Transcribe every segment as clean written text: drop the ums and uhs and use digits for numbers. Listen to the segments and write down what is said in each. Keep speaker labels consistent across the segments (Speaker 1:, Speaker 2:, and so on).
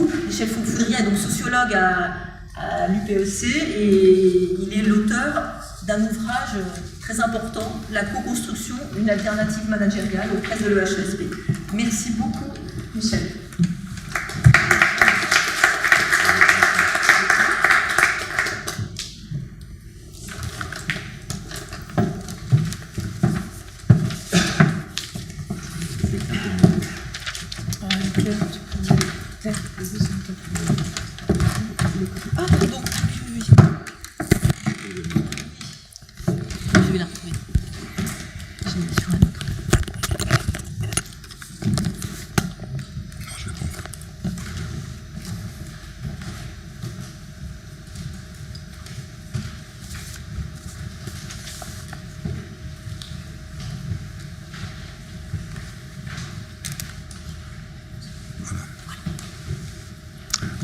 Speaker 1: Michel Foufoury est donc sociologue à l'UPEC et il est l'auteur d'un ouvrage très important, La co-construction, une alternative managériale auprès de l'EHESP. Merci beaucoup, Michel. Ah, pardon. Je vais la retrouver. Je l'ai mis sur un autre.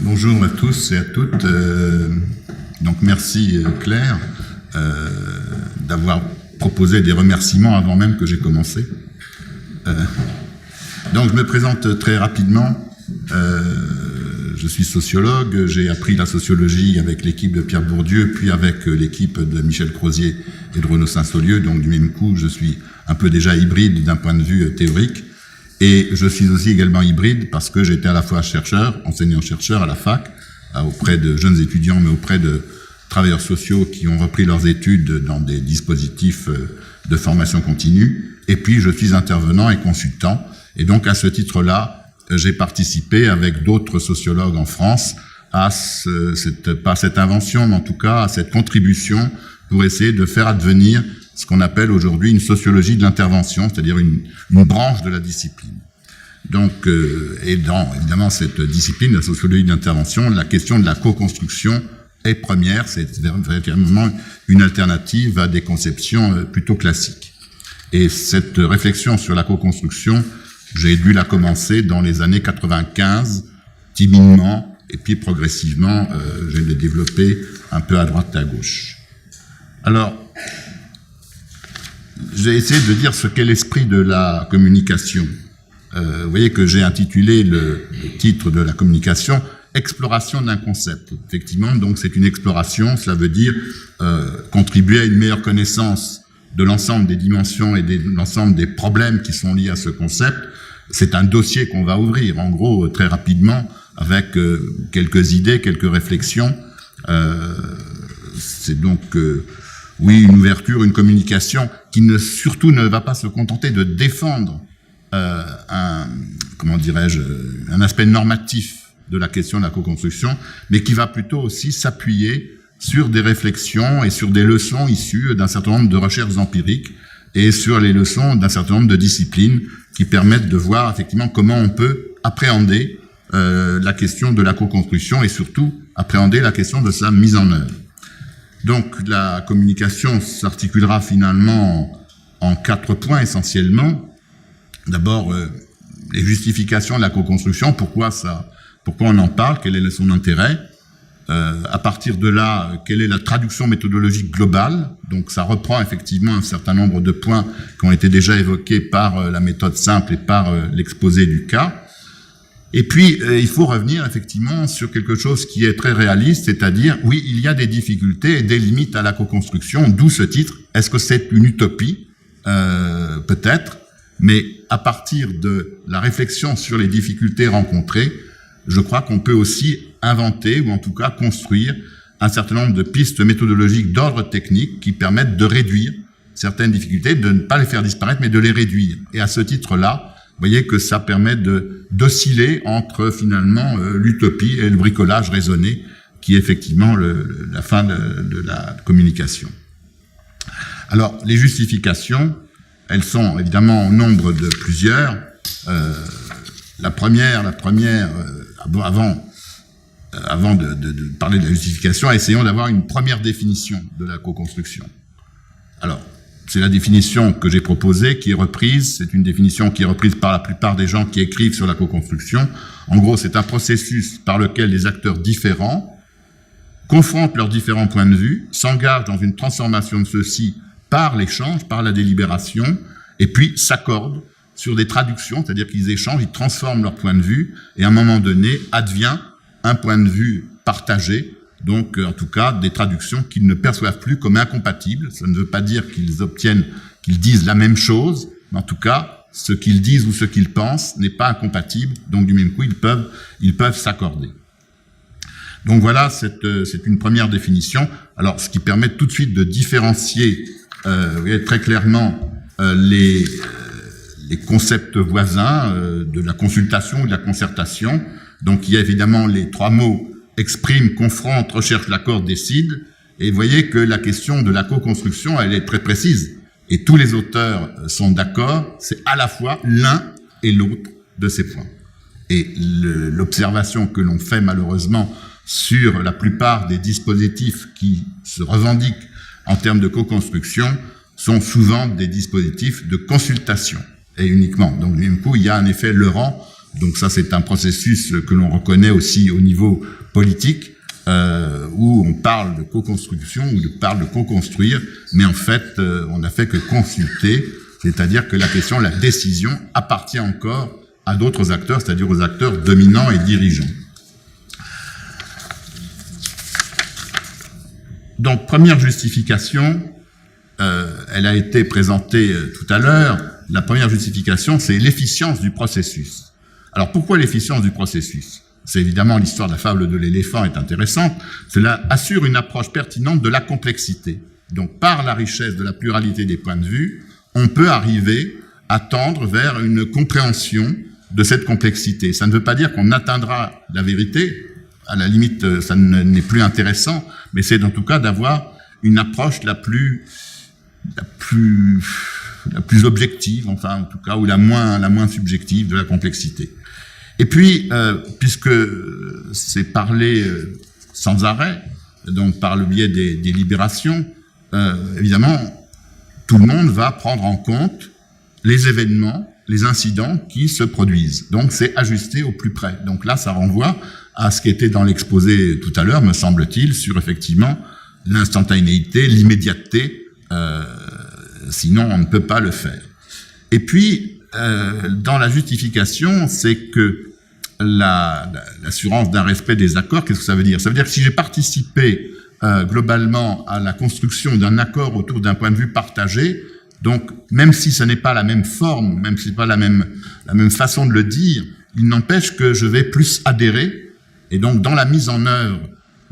Speaker 2: Bonjour à tous et à toutes. Donc merci Claire d'avoir proposé des remerciements avant même que j'ai commencé. Donc je me présente très rapidement. Je suis sociologue, j'ai appris la sociologie avec l'équipe de Pierre Bourdieu, puis avec l'équipe de Michel Crozier et de Renaud Saint-Saulieu. Donc du même coup, je suis un peu déjà hybride d'un point de vue théorique. Et je suis aussi également hybride parce que j'étais à la fois chercheur, enseignant-chercheur à la fac, auprès de jeunes étudiants, mais auprès de travailleurs sociaux qui ont repris leurs études dans des dispositifs de formation continue. Et puis, je suis intervenant et consultant. Et donc, à ce titre-là, j'ai participé avec d'autres sociologues en France à pas cette invention, mais en tout cas à cette contribution pour essayer de faire advenir ce qu'on appelle aujourd'hui une sociologie de l'intervention, c'est-à-dire une branche de la discipline. Donc, et dans, évidemment, cette discipline, la sociologie de l'intervention, la question de la co-construction est première, c'est véritablement une alternative à des conceptions plutôt classiques. Et cette réflexion sur la co-construction, j'ai dû la commencer dans les années 95, timidement, et puis progressivement, je l'ai développée un peu à droite et à gauche. Alors, j'ai essayé de dire ce qu'est l'esprit de la communication. Vous voyez que j'ai intitulé le titre de la communication « Exploration d'un concept ». Effectivement, donc c'est une exploration, cela veut dire contribuer à une meilleure connaissance de l'ensemble des dimensions et de l'ensemble des problèmes qui sont liés à ce concept. C'est un dossier qu'on va ouvrir, en gros, très rapidement, avec quelques idées, quelques réflexions. C'est donc... oui, une ouverture, une communication qui surtout ne va pas se contenter de défendre un aspect normatif de la question de la co-construction, mais qui va plutôt aussi s'appuyer sur des réflexions et sur des leçons issues d'un certain nombre de recherches empiriques et sur les leçons d'un certain nombre de disciplines qui permettent de voir effectivement comment on peut appréhender la question de la co-construction et surtout appréhender la question de sa mise en œuvre. Donc, la communication s'articulera finalement en 4 points essentiellement. D'abord, les justifications de la co-construction, pourquoi on en parle, quel est son intérêt. À partir de là, quelle est la traduction méthodologique globale. Donc, ça reprend effectivement un certain nombre de points qui ont été déjà évoqués par la méthode simple et par l'exposé du cas. Et puis, il faut revenir effectivement sur quelque chose qui est très réaliste, c'est-à-dire, oui, il y a des difficultés et des limites à la co-construction, d'où ce titre. Est-ce que c'est une utopie? Peut-être, mais à partir de la réflexion sur les difficultés rencontrées, je crois qu'on peut aussi inventer, ou en tout cas construire, un certain nombre de pistes méthodologiques d'ordre technique qui permettent de réduire certaines difficultés, de ne pas les faire disparaître, mais de les réduire. Et à ce titre-là, vous voyez que ça permet d'osciller entre finalement l'utopie et le bricolage raisonné, qui est effectivement la fin de la communication. Alors, les justifications, elles sont évidemment au nombre de plusieurs. La première, avant de parler de la justification, essayons d'avoir une première définition de la co-construction. Alors, c'est la définition que j'ai proposée, qui est reprise. C'est une définition qui est reprise par la plupart des gens qui écrivent sur la co-construction. En gros, c'est un processus par lequel les acteurs différents confrontent leurs différents points de vue, s'engagent dans une transformation de ceux-ci par l'échange, par la délibération, et puis s'accordent sur des traductions, c'est-à-dire qu'ils échangent, ils transforment leur point de vue, et à un moment donné, advient un point de vue partagé, donc en tout cas des traductions qu'ils ne perçoivent plus comme incompatibles. Ça ne veut pas dire qu'ils disent la même chose, mais en tout cas, ce qu'ils disent ou ce qu'ils pensent n'est pas incompatible, donc du même coup, ils peuvent s'accorder. Donc voilà, c'est une première définition. Alors, ce qui permet tout de suite de différencier vous voyez, très clairement les concepts voisins de la consultation ou de la concertation. Donc il y a évidemment les trois mots exprime, confronte, recherche l'accord, décide. Et vous voyez que la question de la co-construction, elle est très précise. Et tous les auteurs sont d'accord, c'est à la fois l'un et l'autre de ces points. Et l'observation que l'on fait malheureusement sur la plupart des dispositifs qui se revendiquent en termes de co-construction sont souvent des dispositifs de consultation, et uniquement. Donc, du même coup, il y a un effet Leurent. Donc ça, c'est un processus que l'on reconnaît aussi au niveau politique, où on parle de co-construction ou on parle de co-construire, mais en fait, on n'a fait que consulter, c'est-à-dire que la question, la décision appartient encore à d'autres acteurs, c'est-à-dire aux acteurs dominants et dirigeants. Donc, première justification, elle a été présentée tout à l'heure. La première justification, c'est l'efficience du processus. Alors, pourquoi l'efficience du processus? C'est évidemment l'histoire de la fable de l'éléphant est intéressante. Cela assure une approche pertinente de la complexité. Donc, par la richesse de la pluralité des points de vue, on peut arriver à tendre vers une compréhension de cette complexité. Ça ne veut pas dire qu'on atteindra la vérité. À la limite, ça n'est plus intéressant, mais c'est en tout cas d'avoir une approche la plus objective, enfin en tout cas, ou la moins subjective de la complexité. Et puis, puisque c'est parlé sans arrêt, donc par le biais des libérations, évidemment, tout le monde va prendre en compte les événements, les incidents qui se produisent. Donc c'est ajusté au plus près. Donc là, ça renvoie à ce qui était dans l'exposé tout à l'heure, me semble-t-il, sur effectivement l'instantanéité, l'immédiateté, sinon on ne peut pas le faire. Et puis, dans la justification, c'est que l'assurance d'un respect des accords, qu'est-ce que ça veut dire? Ça veut dire que si j'ai participé globalement à la construction d'un accord autour d'un point de vue partagé, donc même si ce n'est pas la même forme, même si ce n'est pas la même façon de le dire, il n'empêche que je vais plus adhérer. Et donc, dans la mise en œuvre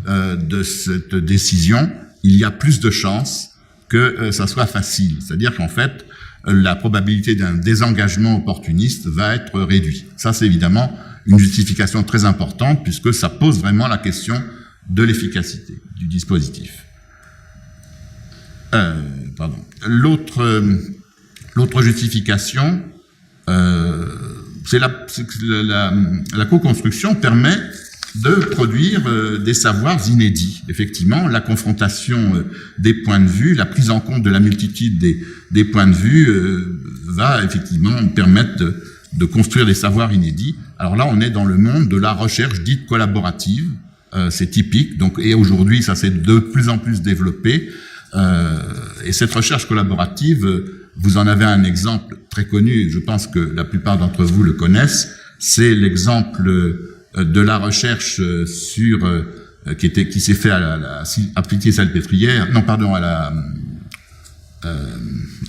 Speaker 2: de cette décision, il y a plus de chances que ça soit facile. C'est-à-dire qu'en fait, la probabilité d'un désengagement opportuniste va être réduite. Ça, c'est évidemment une justification très importante, puisque ça pose vraiment la question de l'efficacité du dispositif. L'autre justification, c'est la co-construction permet de produire des savoirs inédits. Effectivement, la confrontation des points de vue, la prise en compte de la multitude des points de vue va effectivement permettre de construire des savoirs inédits. Alors là, on est dans le monde de la recherche dite collaborative, c'est typique, donc, et aujourd'hui, ça s'est de plus en plus développé, et cette recherche collaborative, vous en avez un exemple très connu, je pense que la plupart d'entre vous le connaissent, c'est l'exemple de la recherche sur qui s'est fait à la Pitié-Salpêtrière, non pardon,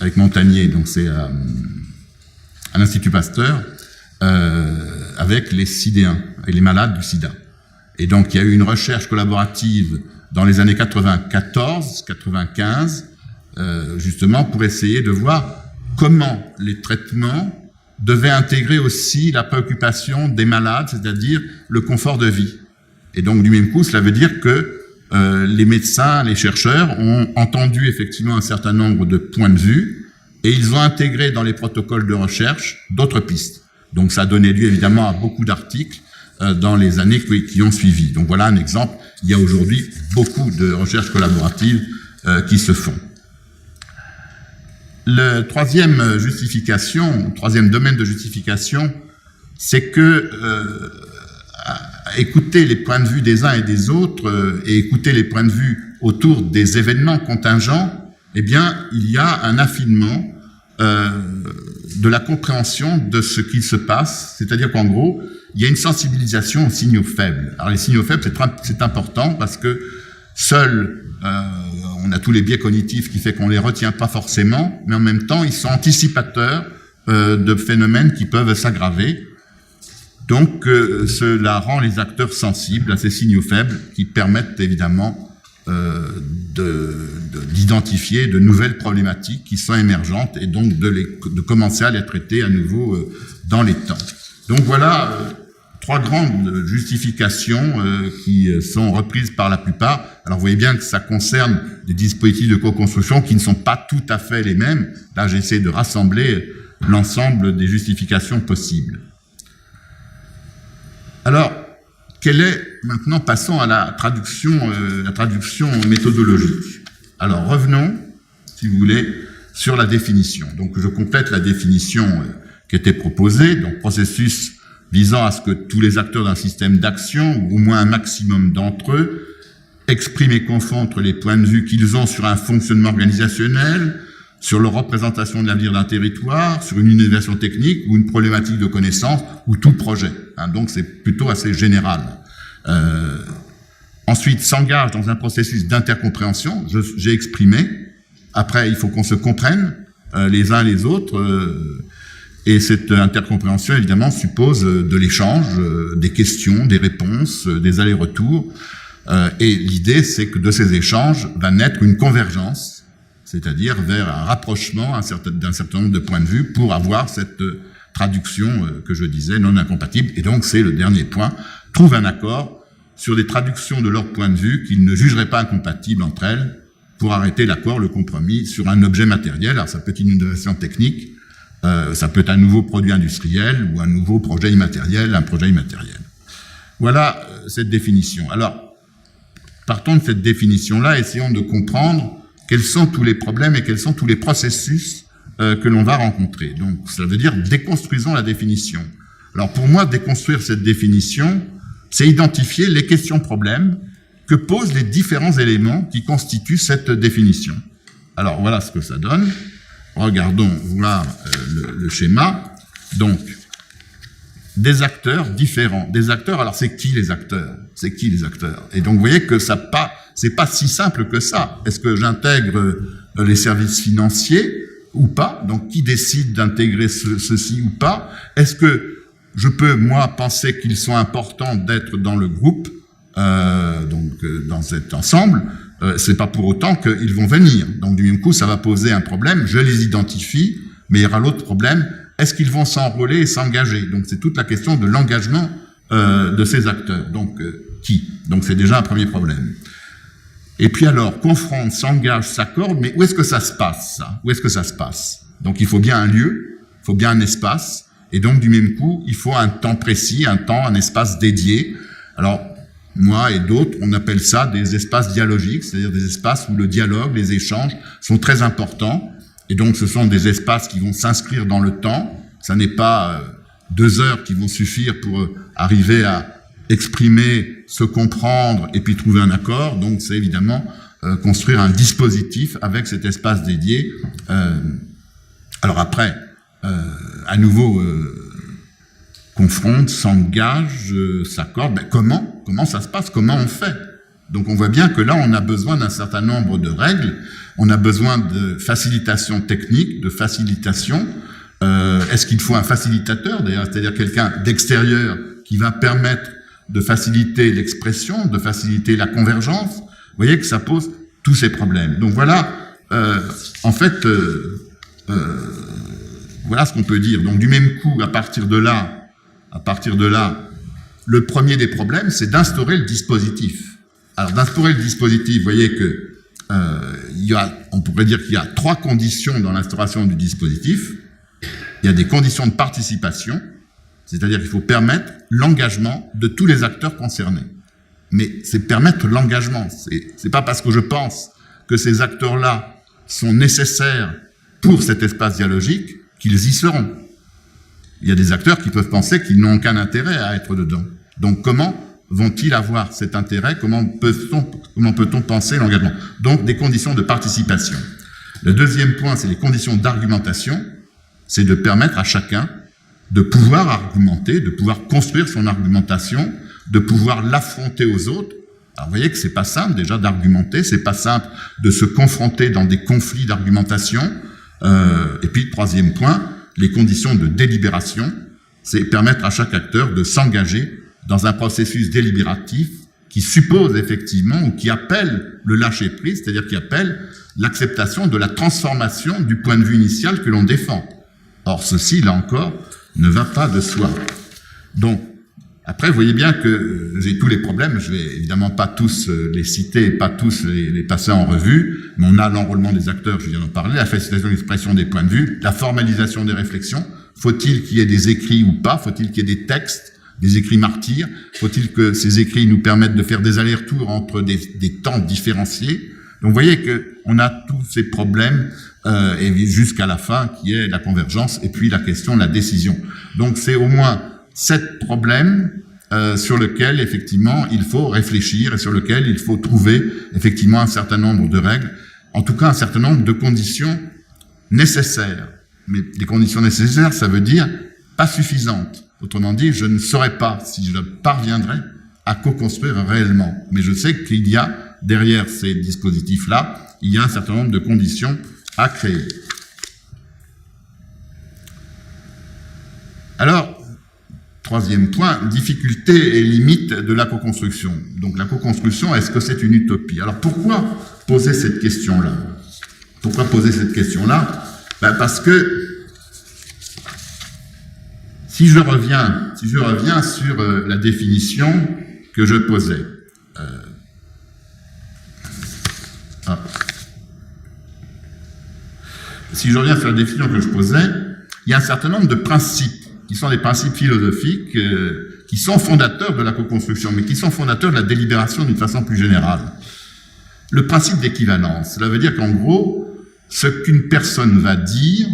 Speaker 2: avec Montagnier, donc c'est à l'Institut Pasteur, avec les sidéens et les malades du sida. Et donc il y a eu une recherche collaborative dans les années 94-95, justement pour essayer de voir comment les traitements devait intégrer aussi la préoccupation des malades, c'est-à-dire le confort de vie. Et donc, du même coup, cela veut dire que les médecins, les chercheurs ont entendu effectivement un certain nombre de points de vue et ils ont intégré dans les protocoles de recherche d'autres pistes. Donc, ça a donné lieu évidemment à beaucoup d'articles dans les années qui ont suivi. Donc, voilà un exemple. Il y a aujourd'hui beaucoup de recherches collaboratives qui se font. Le troisième domaine de justification, c'est que écouter les points de vue des uns et des autres et écouter les points de vue autour des événements contingents, eh bien, il y a un affinement de la compréhension de ce qu'il se passe, c'est-à-dire qu'en gros, il y a une sensibilisation aux signaux faibles. Alors les signaux faibles, c'est important parce que seuls, on a tous les biais cognitifs qui fait qu'on les retient pas forcément, mais en même temps, ils sont anticipateurs de phénomènes qui peuvent s'aggraver. Donc cela rend les acteurs sensibles à ces signaux faibles qui permettent évidemment d'identifier de nouvelles problématiques qui sont émergentes et donc de commencer à les traiter à nouveau dans les temps. Donc voilà trois grandes justifications qui sont reprises par la plupart. Alors vous voyez bien que ça concerne des dispositifs de co-construction qui ne sont pas tout à fait les mêmes. Là j'essaie de rassembler l'ensemble des justifications possibles. Alors, maintenant, passons à la traduction méthodologique. Alors, revenons, si vous voulez, sur la définition. Donc, je complète la définition qui était proposée, donc processus visant à ce que tous les acteurs d'un système d'action, ou au moins un maximum d'entre eux, expriment et confondent les points de vue qu'ils ont sur un fonctionnement organisationnel, sur leur représentation de l'avenir d'un territoire, sur une innovation technique ou une problématique de connaissance ou tout projet. Donc c'est plutôt assez général. Ensuite, s'engage dans un processus d'intercompréhension. J'ai exprimé. Après, il faut qu'on se comprenne les uns les autres. Et cette intercompréhension, évidemment, suppose de l'échange, des questions, des réponses, des allers-retours. Et l'idée, c'est que de ces échanges va naître une convergence, c'est-à-dire vers un rapprochement d'un certain nombre de points de vue pour avoir cette traduction que je disais non incompatible. Et donc, c'est le dernier point, trouve un accord sur des traductions de leur point de vue qu'ils ne jugeraient pas incompatibles entre elles pour arrêter l'accord, le compromis sur un objet matériel. Alors, ça peut être une innovation technique, ça peut être un nouveau produit industriel ou un nouveau projet immatériel, un projet immatériel. Voilà cette définition. Alors, partons de cette définition-là, essayons de comprendre quels sont tous les problèmes et quels sont tous les processus que l'on va rencontrer. Donc, ça veut dire déconstruisons la définition. Alors, pour moi, déconstruire cette définition, c'est identifier les questions-problèmes que posent les différents éléments qui constituent cette définition. Alors, voilà ce que ça donne. Regardons, voilà le schéma. Donc, des acteurs différents. Des acteurs, alors c'est qui les acteurs? C'est qui les acteurs? Et donc, vous voyez que c'est pas si simple que ça. Est-ce que j'intègre les services financiers ou pas? Donc, qui décide d'intégrer ceci ou pas? Est-ce que je peux, moi, penser qu'ils sont importants d'être dans le groupe, dans cet ensemble? C'est pas pour autant qu'ils vont venir. Donc, du même coup, ça va poser un problème. Je les identifie, mais il y aura l'autre problème. Est-ce qu'ils vont s'enrôler et s'engager? Donc, c'est toute la question de l'engagement de ces acteurs. Donc, qui? Donc, c'est déjà un premier problème. Et puis alors, confronte, s'engage, s'accorde, mais où est-ce que ça se passe, ça? Où est-ce que ça se passe? Donc, il faut bien un lieu, il faut bien un espace, et donc, du même coup, il faut un temps précis, un espace dédié. Alors, moi et d'autres, on appelle ça des espaces dialogiques, c'est-à-dire des espaces où le dialogue, les échanges sont très importants. Et donc, ce sont des espaces qui vont s'inscrire dans le temps. Ça n'est pas 2 heures qui vont suffire pour arriver à exprimer, se comprendre et puis trouver un accord. Donc, c'est évidemment construire un dispositif avec cet espace dédié. Alors après, à nouveau, confronte, s'engage, s'accorde. Ben, comment ça se passe? Comment on fait? Donc, on voit bien que là, on a besoin d'un certain nombre de règles. On a besoin de facilitation technique, de facilitation. Est-ce qu'il faut un facilitateur, d'ailleurs, c'est-à-dire quelqu'un d'extérieur qui va permettre de faciliter l'expression, de faciliter la convergence? Vous voyez que ça pose tous ces problèmes. Donc voilà, en fait, voilà ce qu'on peut dire. Donc du même coup, à partir de là, le premier des problèmes, c'est d'instaurer le dispositif. Alors d'instaurer le dispositif, vous voyez que on pourrait dire qu'il y a 3 conditions dans l'instauration du dispositif. Il y a des conditions de participation, c'est-à-dire qu'il faut permettre l'engagement de tous les acteurs concernés. Mais c'est permettre l'engagement. C'est pas parce que je pense que ces acteurs-là sont nécessaires pour cet espace dialogique qu'ils y seront. Il y a des acteurs qui peuvent penser qu'ils n'ont aucun intérêt à être dedans. Donc comment vont-ils avoir cet intérêt? Comment peut-on penser l'engagement? Donc des conditions de participation. Le deuxième point, c'est les conditions d'argumentation. c'est de permettre à chacun de pouvoir argumenter, de pouvoir construire son argumentation, de pouvoir l'affronter aux autres. Alors vous voyez que c'est pas simple déjà d'argumenter, c'est pas simple de se confronter dans des conflits d'argumentation. Et puis le troisième point, les conditions de délibération, c'est permettre à chaque acteur de s'engager dans un processus délibératif qui suppose effectivement ou qui appelle le lâcher-prise, c'est-à-dire qui appelle l'acceptation de la transformation du point de vue initial que l'on défend. Or, ceci, là encore, ne va pas de soi. Donc, après, vous voyez bien que j'ai tous les problèmes, je vais évidemment pas tous les citer, pas tous les passer en revue, mais on a l'enrôlement des acteurs, je viens d'en parler, la facilitation d'expression des points de vue, la formalisation des réflexions, faut-il qu'il y ait des écrits ou pas, faut-il qu'il y ait des textes, des écrits martyrs, faut-il que ces écrits nous permettent de faire des allers-retours entre des temps différenciés. Donc vous voyez qu'on a tous ces problèmes et jusqu'à la fin qui est la convergence et puis la question de la décision. Donc c'est au moins 7 problèmes sur lesquels effectivement il faut réfléchir et sur lesquels il faut trouver effectivement un certain nombre de règles, en tout cas un certain nombre de conditions nécessaires. Mais les conditions nécessaires, ça veut dire pas suffisantes. Autrement dit, je ne saurais pas si je parviendrai à co-construire réellement. Mais je sais qu'il y a, derrière ces dispositifs-là, il y a un certain nombre de conditions à créer. Alors, troisième point, difficulté et limite de la co-construction. Donc la co-construction, est-ce que c'est une utopie? Alors pourquoi poser cette question-là? Pourquoi poser cette question-là? Parce que si je reviens sur la définition que je posais, si je reviens sur la définition que je posais, il y a un certain nombre de principes qui sont des principes philosophiques qui sont fondateurs de la co-construction, mais qui sont fondateurs de la délibération d'une façon plus générale. Le principe d'équivalence, cela veut dire qu'en gros, ce qu'une personne va dire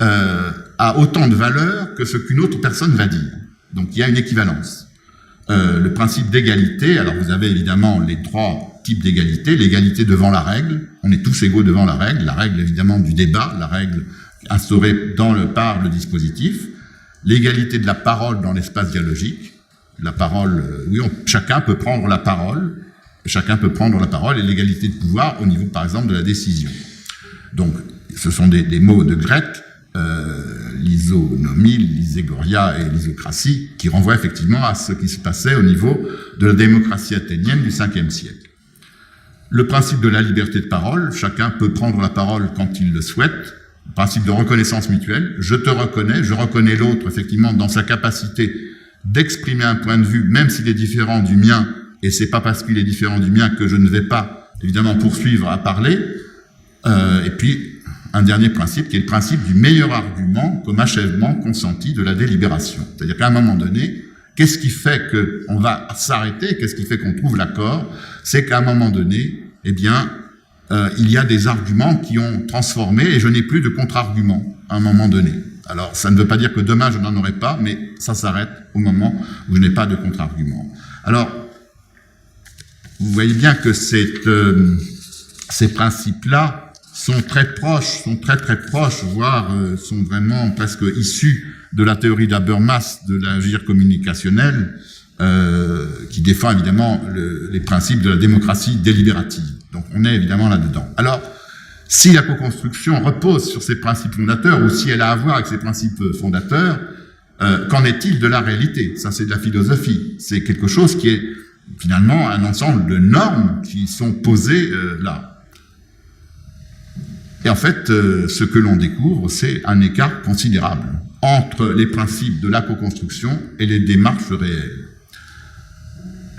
Speaker 2: a autant de valeur que ce qu'une autre personne va dire. Donc il y a une équivalence. Le principe d'égalité, alors vous avez évidemment les 3 types d'égalité, l'égalité devant la règle, on est tous égaux devant la règle évidemment du débat, la règle instaurée par le dispositif, l'égalité de la parole dans l'espace dialogique, la parole, chacun peut prendre la parole, et l'égalité de pouvoir au niveau par exemple de la décision. Donc ce sont des mots de grec, l'isonomie, l'iségoria et l'isocratie, qui renvoient effectivement à ce qui se passait au niveau de la démocratie athénienne du 5e siècle. Le principe de la liberté de parole, chacun peut prendre la parole quand il le souhaite. Le principe de reconnaissance mutuelle, je te reconnais, je reconnais l'autre effectivement dans sa capacité d'exprimer un point de vue, même s'il est différent du mien, et c'est pas parce qu'il est différent du mien que je ne vais pas évidemment poursuivre à parler. Et puis un dernier principe qui est le principe du meilleur argument comme achèvement consenti de la délibération. C'est-à-dire qu'à un moment donné, qu'est-ce qui fait qu'on va s'arrêter, qu'est-ce qui fait qu'on trouve l'accord? C'est qu'à un moment donné, eh bien, il y a des arguments qui ont transformé et je n'ai plus de contre-arguments à un moment donné. Alors, ça ne veut pas dire que demain je n'en aurai pas, mais ça s'arrête au moment où je n'ai pas de contre-argument. Alors, vous voyez bien que ces principes-là sont très proches, très proches, voire sont vraiment presque issus de la théorie d'Habermas de l'agir communicationnel, qui défend évidemment les principes de la démocratie délibérative. Donc on est évidemment là-dedans. Alors, si la co-construction repose sur ces principes fondateurs, ou si elle a à voir avec ces principes fondateurs, qu'en est-il de la réalité? Ça, c'est de la philosophie. C'est quelque chose qui est finalement un ensemble de normes qui sont posées là. Et en fait, ce que l'on découvre, c'est un écart considérable entre les principes de la co-construction et les démarches réelles.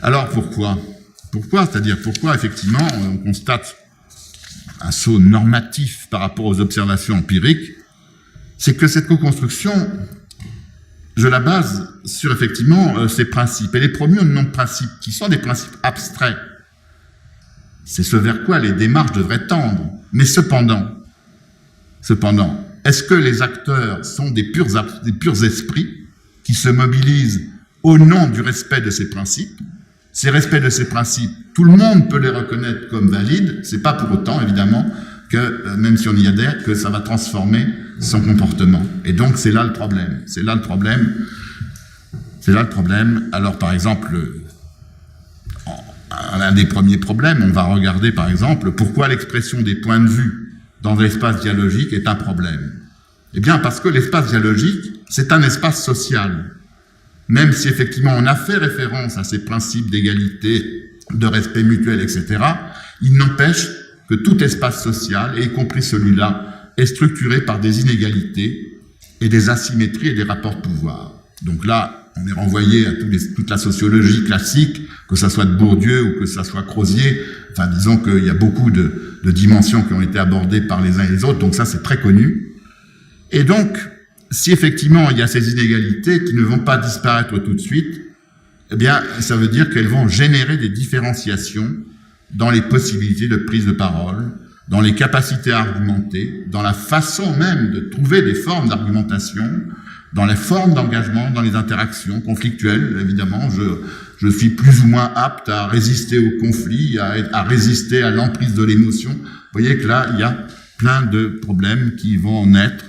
Speaker 2: Alors pourquoi? C'est-à-dire pourquoi effectivement on constate un saut normatif par rapport aux observations empiriques? C'est que cette co-construction, je la base sur effectivement ces principes. Et les premiers non-principes, qui sont des principes abstraits, c'est ce vers quoi les démarches devraient tendre. Mais cependant, est-ce que les acteurs sont des purs esprits qui se mobilisent au nom du respect de ces principes? Ces respects de ces principes, tout le monde peut les reconnaître comme valides. C'est pas pour autant, évidemment, que, même si on y adhère, que ça va transformer son comportement. Et donc, c'est là le problème. C'est là le problème. Alors, par exemple, un des premiers problèmes, on va regarder, par exemple, pourquoi l'expression des points de vue dans l'espace dialogique est un problème. Eh bien, parce que l'espace dialogique, c'est un espace social. Même si, effectivement, on a fait référence à ces principes d'égalité, de respect mutuel, etc., il n'empêche que tout espace social, y compris celui-là, est structuré par des inégalités et des asymétries et des rapports de pouvoir. Donc là, on est renvoyé à toute la sociologie classique, que ça soit de Bourdieu ou que ça soit Crozier. Enfin, disons qu'il y a beaucoup de dimensions qui ont été abordées par les uns et les autres, donc ça, c'est très connu. Et donc, si effectivement il y a ces inégalités qui ne vont pas disparaître tout de suite, eh bien, ça veut dire qu'elles vont générer des différenciations dans les possibilités de prise de parole, dans les capacités à argumenter, dans la façon même de trouver des formes d'argumentation, dans les formes d'engagement, dans les interactions conflictuelles, évidemment. Je suis plus ou moins apte à résister au conflit, à résister à l'emprise de l'émotion. Vous voyez que là, il y a plein de problèmes qui vont naître.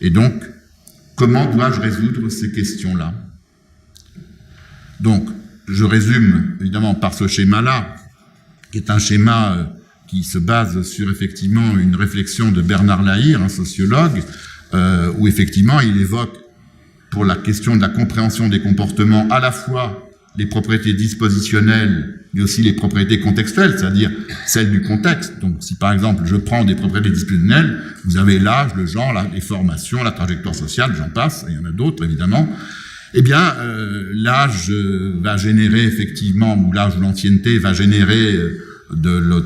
Speaker 2: Et donc, comment dois-je résoudre ces questions-là? Donc, je résume, évidemment, par ce schéma-là, qui est un schéma qui se base sur, effectivement, une réflexion de Bernard Lahire, un sociologue, où, effectivement, il évoque, pour la question de la compréhension des comportements, à la fois les propriétés dispositionnelles, mais aussi les propriétés contextuelles, c'est-à-dire celles du contexte. Donc, si par exemple, je prends des propriétés dispositionnelles, vous avez l'âge, le genre, les formations, la trajectoire sociale, j'en passe, il y en a d'autres, évidemment. Eh bien, l'âge va générer, effectivement, ou l'âge ou l'ancienneté va générer de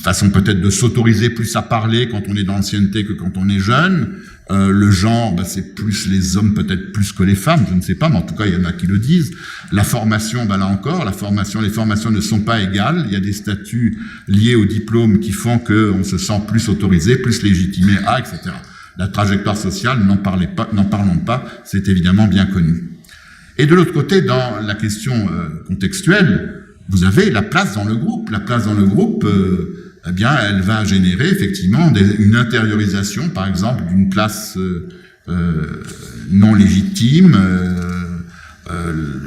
Speaker 2: façon peut-être de s'autoriser plus à parler quand on est dans l'ancienneté que quand on est jeune. Le genre, c'est plus les hommes peut-être plus que les femmes, je ne sais pas, mais en tout cas, il y en a qui le disent. La formation, là encore, les formations ne sont pas égales. Il y a des statuts liés au diplôme qui font qu'on se sent plus autorisé, plus légitimé à, etc. La trajectoire sociale, n'en parlons pas, c'est évidemment bien connu. Et de l'autre côté, dans la question contextuelle, vous avez la place dans le groupe. La place dans le groupe, eh bien, elle va générer effectivement une intériorisation, par exemple, d'une place non légitime.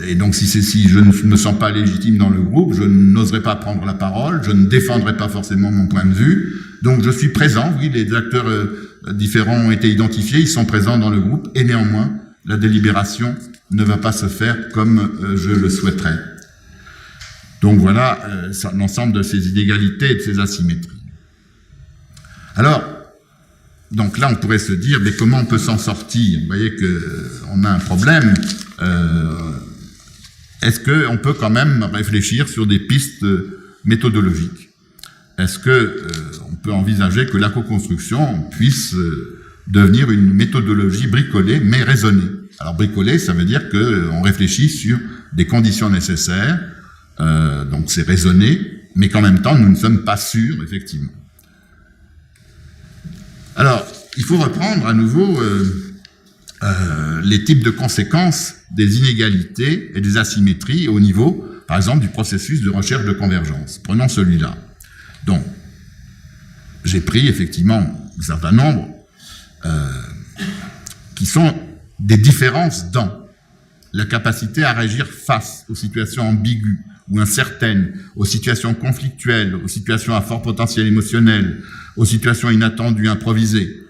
Speaker 2: Et donc, si je ne me sens pas légitime dans le groupe, je n'oserai pas prendre la parole, je ne défendrai pas forcément mon point de vue. Donc, je suis présent. Oui, les acteurs différents ont été identifiés, ils sont présents dans le groupe, et néanmoins, la délibération ne va pas se faire comme je le souhaiterais. Donc voilà l'ensemble de ces inégalités et de ces asymétries. Alors, donc là, on pourrait se dire, mais comment on peut s'en sortir? Vous voyez qu'on a un problème. Est-ce qu'on peut quand même réfléchir sur des pistes méthodologiques? Est-ce qu'on peut envisager que la co-construction puisse devenir une méthodologie bricolée, mais raisonnée? Alors bricolée, ça veut dire qu'on réfléchit sur des conditions nécessaires, donc c'est raisonné, mais qu'en même temps, nous ne sommes pas sûrs, effectivement. Alors, il faut reprendre à nouveau les types de conséquences des inégalités et des asymétries au niveau, par exemple, du processus de recherche de convergence. Prenons celui-là. Donc, j'ai pris effectivement un certain nombre qui sont des différences dans la capacité à réagir face aux situations ambiguës ou incertaines, aux situations conflictuelles, aux situations à fort potentiel émotionnel, aux situations inattendues, improvisées.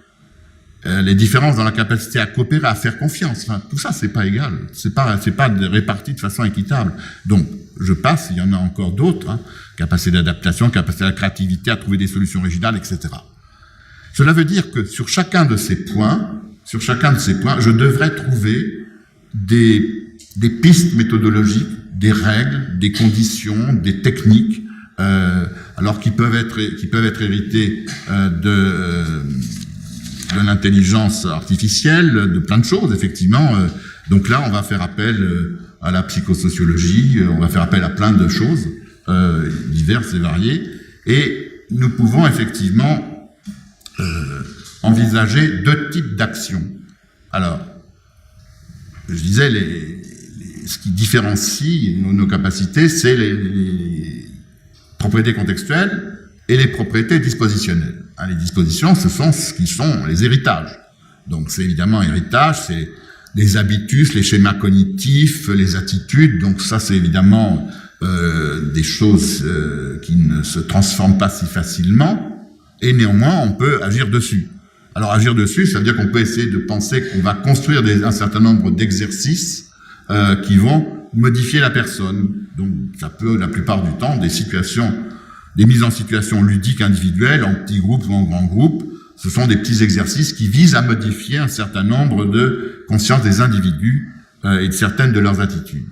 Speaker 2: Les différences dans la capacité à coopérer, à faire confiance. Enfin, tout ça, c'est pas égal. C'est pas réparti de façon équitable. Donc, je passe, il y en a encore d'autres, hein, capacité d'adaptation, capacité à la créativité, à trouver des solutions originales, etc. Cela veut dire que sur chacun de ces points, je devrais trouver des pistes méthodologiques, des règles, des conditions, des techniques, alors qui peuvent être héritées de l'intelligence artificielle, de plein de choses, effectivement. Donc là, on va faire appel à la psychosociologie, on va faire appel à plein de choses diverses et variées, et nous pouvons effectivement envisager deux types d'actions. Alors, je disais, ce qui différencie nos capacités, c'est les propriétés contextuelles et les propriétés dispositionnelles. Les dispositions, ce sont les héritages. Donc c'est évidemment héritage, c'est les habitus, les schémas cognitifs, les attitudes. Donc ça c'est évidemment des choses qui ne se transforment pas si facilement, et néanmoins on peut agir dessus. Alors agir dessus, ça veut dire qu'on peut essayer de penser qu'on va construire un certain nombre d'exercices qui vont modifier la personne. Donc ça peut, la plupart du temps, des mises en situation ludiques individuelles, en petits groupes ou en grands groupes, ce sont des petits exercices qui visent à modifier un certain nombre de consciences des individus et de certaines de leurs attitudes.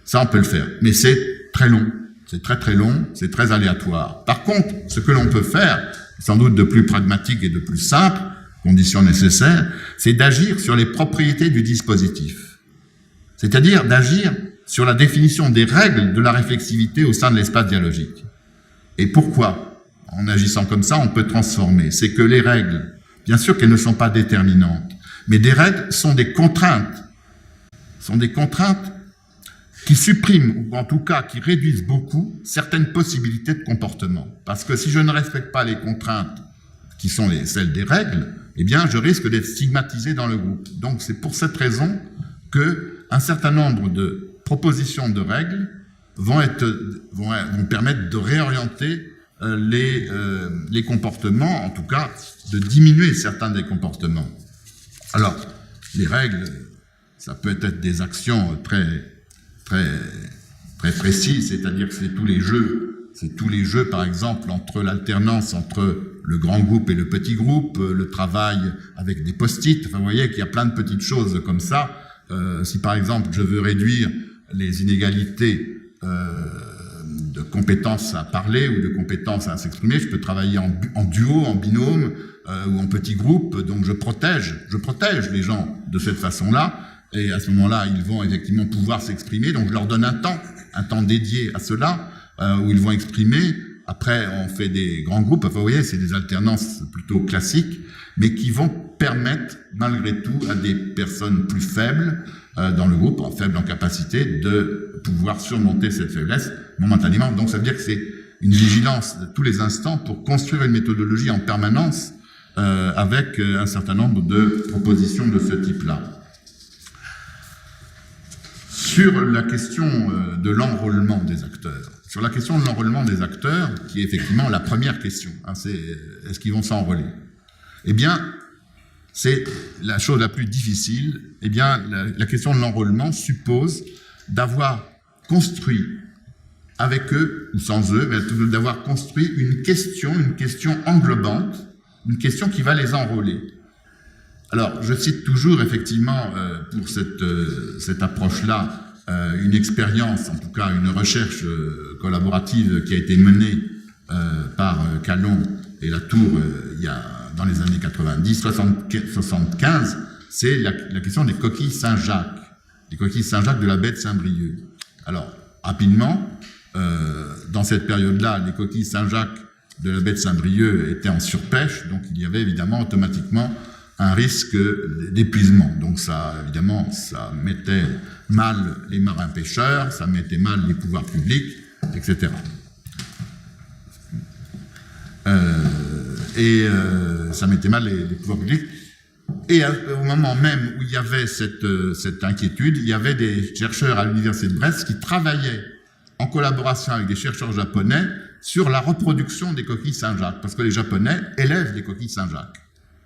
Speaker 2: Ça, on peut le faire. Mais c'est très long. C'est très très long, c'est très aléatoire. Par contre, ce que l'on peut faire, sans doute de plus pragmatique et de plus simple, condition nécessaire, c'est d'agir sur les propriétés du dispositif. C'est-à-dire d'agir sur la définition des règles de la réflexivité au sein de l'espace dialogique. Et pourquoi, en agissant comme ça, on peut transformer? C'est que les règles, bien sûr qu'elles ne sont pas déterminantes, mais des règles sont des contraintes. Sont des contraintes qui suppriment, ou en tout cas qui réduisent beaucoup, certaines possibilités de comportement. Parce que si je ne respecte pas les contraintes qui sont celles des règles, eh bien, je risque d'être stigmatisé dans le groupe. Donc, c'est pour cette raison que un certain nombre de propositions de règles vont permettre de réorienter les comportements, en tout cas, de diminuer certains des comportements. Alors, les règles, ça peut être des actions très précises, c'est-à-dire que c'est tous les jeux, par exemple, entre l'alternance entre le grand groupe et le petit groupe, le travail avec des post-it. Enfin, vous voyez qu'il y a plein de petites choses comme ça. Si, par exemple, je veux réduire les inégalités de compétences à parler ou de compétences à s'exprimer, je peux travailler en duo, en binôme ou en petit groupe. Donc, je protège les gens de cette façon-là. Et à ce moment-là, ils vont effectivement pouvoir s'exprimer. Donc, je leur donne un temps dédié à cela, où ils vont exprimer. Après, on fait des grands groupes. Enfin, vous voyez, c'est des alternances plutôt classiques, mais qui vont permettre, malgré tout, à des personnes plus faibles dans le groupe, faibles en capacité, de pouvoir surmonter cette faiblesse momentanément. Donc, ça veut dire que c'est une vigilance de tous les instants pour construire une méthodologie en permanence avec un certain nombre de propositions de ce type-là. Sur la question de l'enrôlement des acteurs. Sur la question de l'enrôlement des acteurs, qui est effectivement la première question, c'est est-ce qu'ils vont s'enrôler? Eh bien, c'est la chose la plus difficile. Eh bien, la question de l'enrôlement suppose d'avoir construit avec eux, ou sans eux, mais d'avoir construit une question englobante, une question qui va les enrôler. Alors, je cite toujours, effectivement, pour cette approche-là, une expérience, en tout cas une recherche collaborative qui a été menée par Calon et Latour dans les années 70-75, c'est la question des coquilles Saint-Jacques, les coquilles Saint-Jacques de la baie de Saint-Brieuc. Alors, rapidement, dans cette période-là, les coquilles Saint-Jacques de la baie de Saint-Brieuc étaient en surpêche, donc il y avait évidemment automatiquement un risque d'épuisement. Donc ça, évidemment, ça mettait mal les marins-pêcheurs, ça mettait mal les pouvoirs publics, etc. Ça mettait mal les pouvoirs publics. Et au moment même où il y avait cette inquiétude, il y avait des chercheurs à l'université de Brest qui travaillaient en collaboration avec des chercheurs japonais sur la reproduction des coquilles Saint-Jacques, parce que les Japonais élèvent les coquilles Saint-Jacques.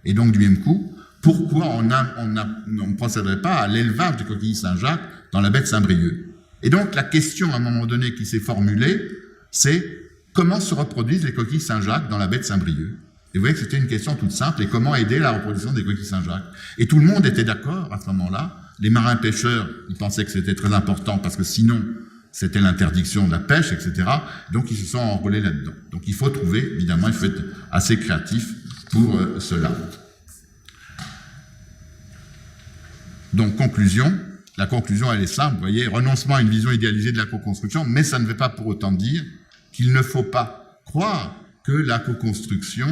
Speaker 2: Et donc, du même coup, pourquoi on ne procéderait pas à l'élevage des coquilles Saint-Jacques dans la baie de Saint-Brieuc? Et donc, la question, à un moment donné, qui s'est formulée, c'est comment se reproduisent les coquilles Saint-Jacques dans la baie de Saint-Brieuc? Et vous voyez que c'était une question toute simple, et comment aider la reproduction des coquilles Saint-Jacques? Et tout le monde était d'accord à ce moment-là. Les marins-pêcheurs, ils pensaient que c'était très important, parce que sinon, c'était l'interdiction de la pêche, etc. Donc, ils se sont enrôlés là-dedans. Donc, il faut trouver, évidemment, il faut être assez créatif pour cela. Donc, conclusion. La conclusion, elle est simple, vous voyez, renoncement à une vision idéalisée de la co-construction, mais ça ne veut pas pour autant dire qu'il ne faut pas croire que la co-construction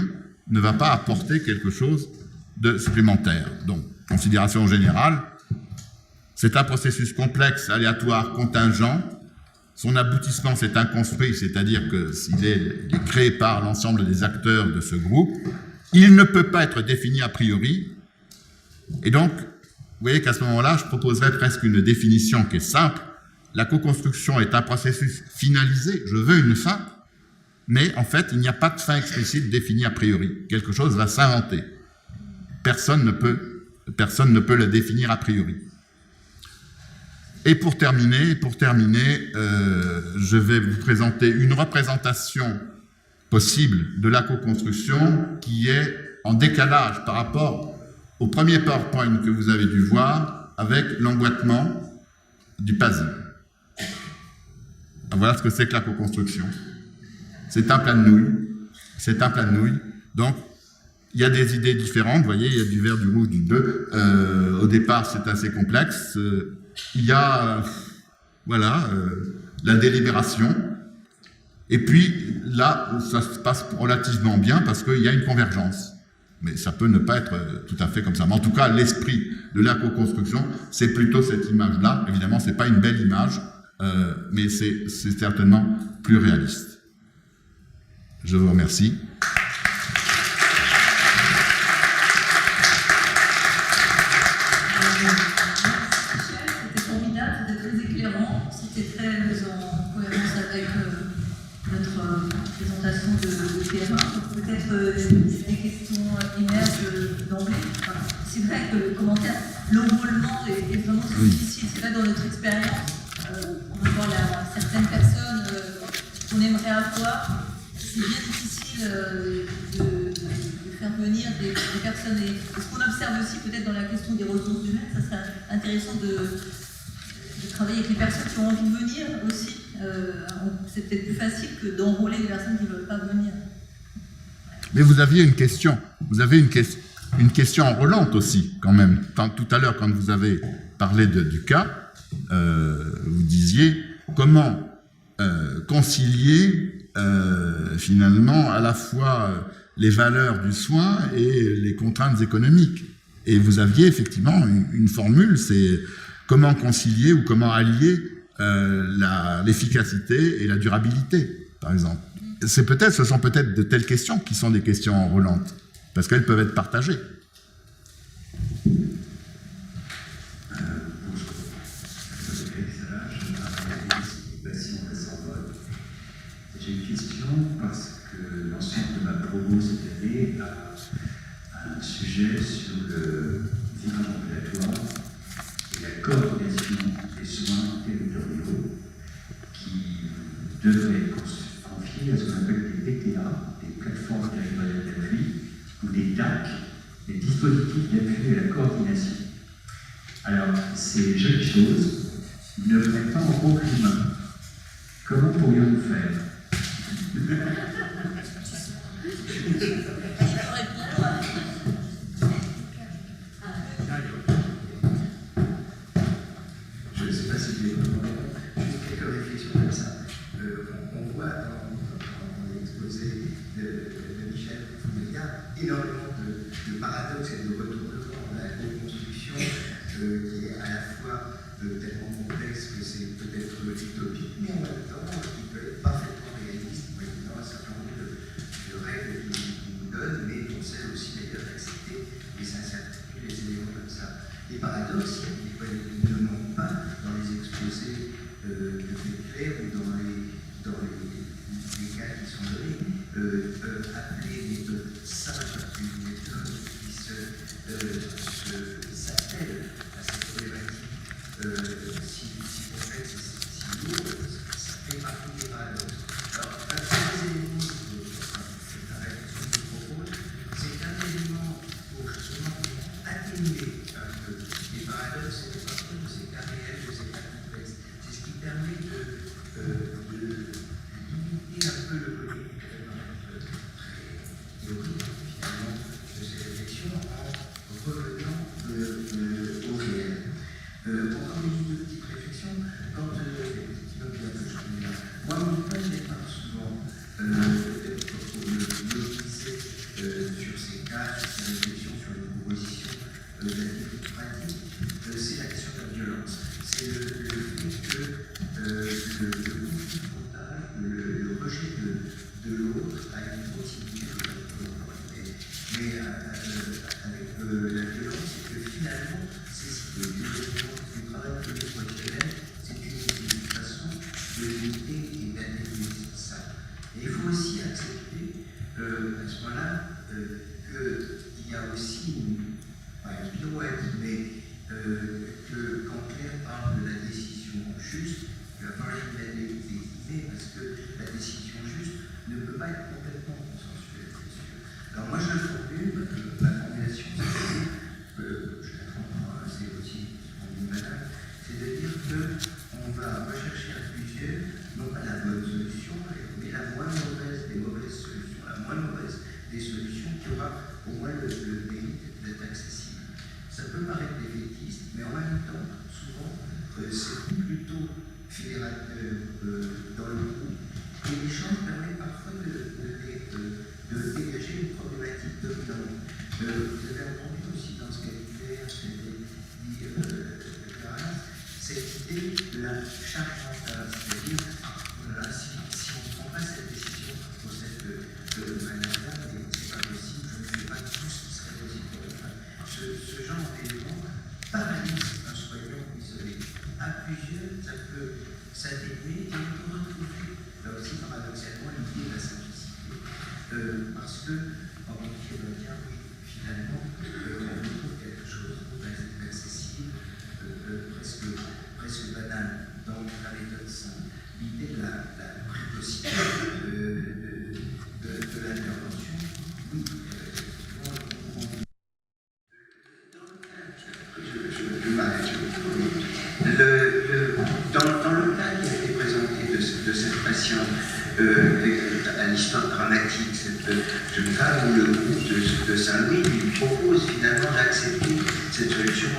Speaker 2: ne va pas apporter quelque chose de supplémentaire. Donc, considération générale, c'est un processus complexe, aléatoire, contingent. Son aboutissement, c'est inconstruit, c'est-à-dire que s'il est créé par l'ensemble des acteurs de ce groupe, il ne peut pas être défini a priori, Et donc, vous voyez qu'à ce moment-là, je proposerais presque une définition qui est simple. La co-construction est un processus finalisé, je veux une fin, mais en fait, il n'y a pas de fin explicite définie a priori. Quelque chose va s'inventer. Personne ne peut le définir a priori. Et pour terminer, je vais vous présenter une représentation possible de la co-construction qui est en décalage par rapport au premier PowerPoint que vous avez dû voir avec l'emboîtement du puzzle. Voilà ce que c'est que la co-construction. C'est un plat de nouilles. Donc, il y a des idées différentes, vous voyez, il y a du vert, du rouge, du bleu. Au départ, c'est assez complexe. Il y a, la délibération. Et puis, là, ça se passe relativement bien parce qu'il y a une convergence. Mais ça peut ne pas être tout à fait comme ça. Mais en tout cas, l'esprit de la co-construction, c'est plutôt cette image-là. Évidemment, c'est pas une belle image, mais c'est certainement plus réaliste. Je vous remercie.
Speaker 1: C'était formidable, c'était très éclairant, c'était très en cohérence avec notre présentation de terrain. Peut-être des questions émergent d'emblée. Enfin, c'est vrai que le commentaire, l'enrôlement est vraiment difficile. C'est vrai dans notre expérience, on va voir certaines personnes qu'on aimerait avoir. C'est bien difficile de faire venir des personnes. Et ce qu'on observe aussi peut-être dans la question des ressources humaines, ça serait intéressant de travailler avec les personnes qui ont envie de venir aussi. C'est peut-être plus facile que d'enrôler des personnes qui ne veulent pas venir.
Speaker 2: Mais vous aviez une question. Vous avez une question enrôlante aussi, quand même. Tout à l'heure, quand vous avez parlé du cas, vous disiez comment concilier finalement à la fois les valeurs du soin et les contraintes économiques. Et vous aviez effectivement une formule, c'est comment concilier ou comment allier l'efficacité et la durabilité, par exemple. Ce sont peut-être de telles questions qui sont des questions enrôlantes, parce qu'elles peuvent être partagées.
Speaker 3: J'ai une question parce que l'ensemble de ma promo cette année a un sujet sur le virage ambulatoire et la coordination des soins territoriaux qui devrait être confiée à ce qu'on appelle des PTA, des plateformes territoriales d'appui, ou des DAC, des dispositifs d'appui à la coordination. Alors, ces jeunes choses ne mettent pas en gros humain. Comment pourrions-nous faire? Je ne sais pas si vous voulez juste quelques réflexions comme ça. On voit dans l'exposé de Michel, il y a énormément de paradoxes et de retournements dans la co-construction qui est à la fois tellement complexe que c'est peut-être utopique, mais en même temps qui peut être parfaitement réaliste, dans un certain nombre de règles qu'il nous donne, mais on sait aussi d'ailleurs accepter les incertitudes, les éléments comme ça. Les paradoxes, ils ne manquent pas dans les exposés de Claire ou dans les cas qui sont donnés. Peuvent appeler les méthodes simples une méthode qui s'appelle à cette problématique si complexe, si lourde, ça fait partie des paradoxes. Alors, un des éléments c'est la réflexion que je propose, c'est un élément pour justement atténuer un peu les paradoxes et parce que c'est pas réel, que c'est pas complexe. C'est ce qui permet de limiter un peu le côté très théorique finalement de ces réflexions en revenant au réel. Encore une petite réflexion, quand moi, mon point de départ souvent pour me mobiliser sur ces cas, sur ces réflexions, sur les propositions d'activités pratiques, c'est la question de la violence. C'est le fait que le conflit frontal, le rejet de l'autre a une proximité, mais avec la violence, c'est que finalement, aussi accepter à ce moment-là qu'il y a aussi pas une pirouette, mais que quand Claire parle de la décision juste, il va falloir y mettre des guillemets parce que la décision juste ne peut pas être complètement consensuelle, c'est sûr. Alors moi je le formule, ma formulation, je la comprends, c'est aussi ce qu'on dit madame, c'est de dire qu'on va rechercher à plusieurs, non pas la bonne solution, mais la moins mauvaise des mauvaises solutions, la moins mauvaise des solutions qui aura au moins le mérite d'être accessible. Ça peut paraître défaitiste, mais en même temps, souvent, c'est plutôt fédérateur dans le groupe. Et l'échange permet parfois de dégager une problématique dominante. Vous avez entendu aussi dans ce qu'a dit Claire, ce qu'a dit Clarence, cette idée de la charge mentale, c'est-à-dire, voilà, si on ne prend pas cette décision pour cette manière-là, mais c'est pas possible, je ne fais pas tout ce qui serait possible pour le faire. Ce genre d'élément paralyse un soignant isolé. À plusieurs, ça peut s'atténuer et on peut retrouver, là aussi paradoxalement, l'idée de la simplicité. Parce que, en entier va dire, oui, finalement, on retrouve quelque chose d'accessible, presque banal. Dans la méthode simple, l'idée de la précocité de l'intervention, oui, je m'arrête. Dans le cas qui a été présenté de cette patiente à l'histoire dramatique, cette jeune femme où le groupe de Saint-Louis lui propose finalement d'accepter cette solution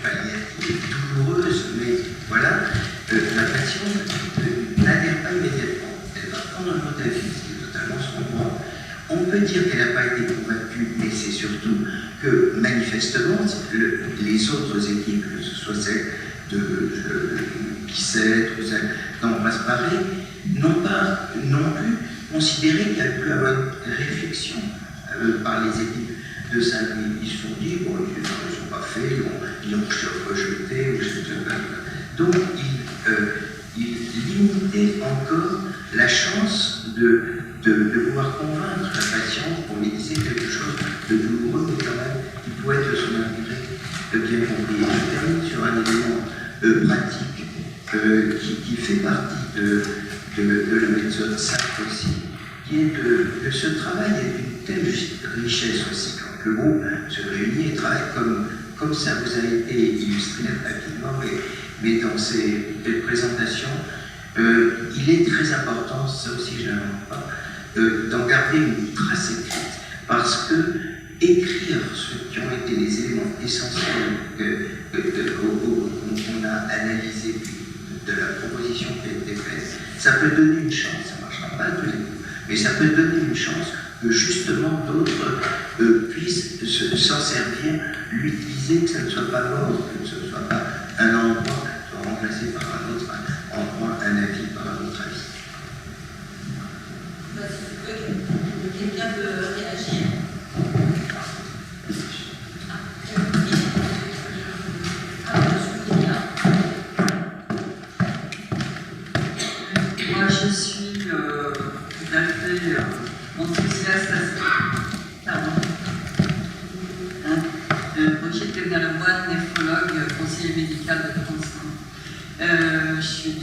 Speaker 3: palliative, douloureuse, mais voilà, la patiente n'adhère pas immédiatement. Elle va prendre un autre avis, ce qui est totalement son droit. On peut dire qu'elle n'a pas été convaincue, mais c'est surtout que manifestement, les autres équipes, que ce soit celle de Pissette ou celle d'Ambroise Paré, n'ont pas non plus considéré qu'il y a pu avoir une réflexion par les équipes de Saint-Louis. Ils se sont dit, bon, ils ne sont pas faits, ils ont rejeté, ou je sais pas. Donc, ils limitaient encore la chance de pouvoir convaincre la patiente pour lui dire quelque chose de douloureux, mais quand même qui pourrait être de son intérêt bien compris. Je termine sur un élément pratique qui fait partie de la méthode simple aussi, qui est de ce travail est d'une telle richesse aussi. Quand le groupe se réunit et travaille comme ça vous a été illustré rapidement, mais dans ces présentations, il est très important, ça aussi je n'invente pas, d'en garder une trace écrite, parce que écrire ce qui ont été les éléments essentiels qu'on a analysés de la proposition qui a été faite, ça peut donner une chance, ça ne marchera pas à tous les coups, mais ça peut donner une chance que justement d'autres puissent s'en servir, l'utiliser, que ça ne soit pas mort, que ce ne soit pas un endroit soit remplacé par un autre endroit, un avis par un autre avis.
Speaker 1: Quelqu'un veut réagir?
Speaker 4: Moi, je suis tout à fait enthousiaste Brigitte Leblanc-Lemoine, néphrologue, conseiller médical de Constance. Je suis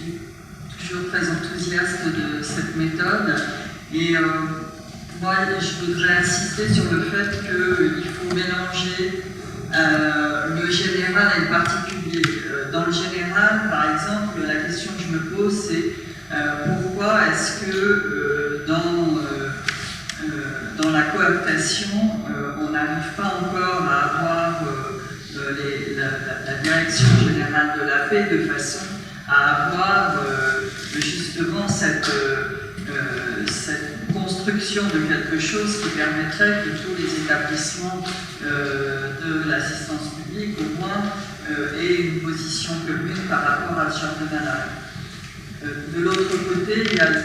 Speaker 4: toujours très enthousiaste de cette méthode et moi, je voudrais insister sur le fait qu'il faut mélanger le général et le particulier. Dans le général, par exemple, la question que je me pose, c'est pourquoi est-ce que dans la cooptation, on n'arrive pas encore à avoir la direction générale de la paix de façon à avoir justement cette construction de quelque chose qui permettrait que tous les établissements de l'assistance publique, au moins, aient une position commune par rapport à ce genre de malade. De l'autre côté, il y a ce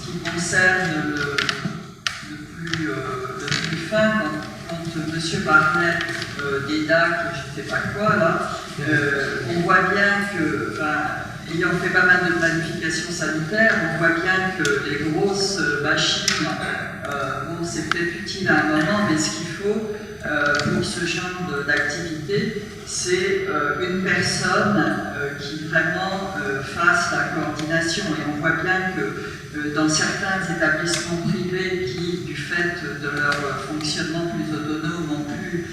Speaker 4: qui concerne le plus fin, quand M. parlait des DAC, je ne sais pas quoi, là, on voit bien que, ayant fait pas mal de planification sanitaire, on voit bien que les grosses machines, bon, c'est peut-être utile à un moment, mais ce qu'il faut pour ce genre d'activité, c'est une personne qui vraiment fasse la coordination. Et on voit bien que dans certains établissements privés qui, du fait de leur fonctionnement plus autonome, ont pu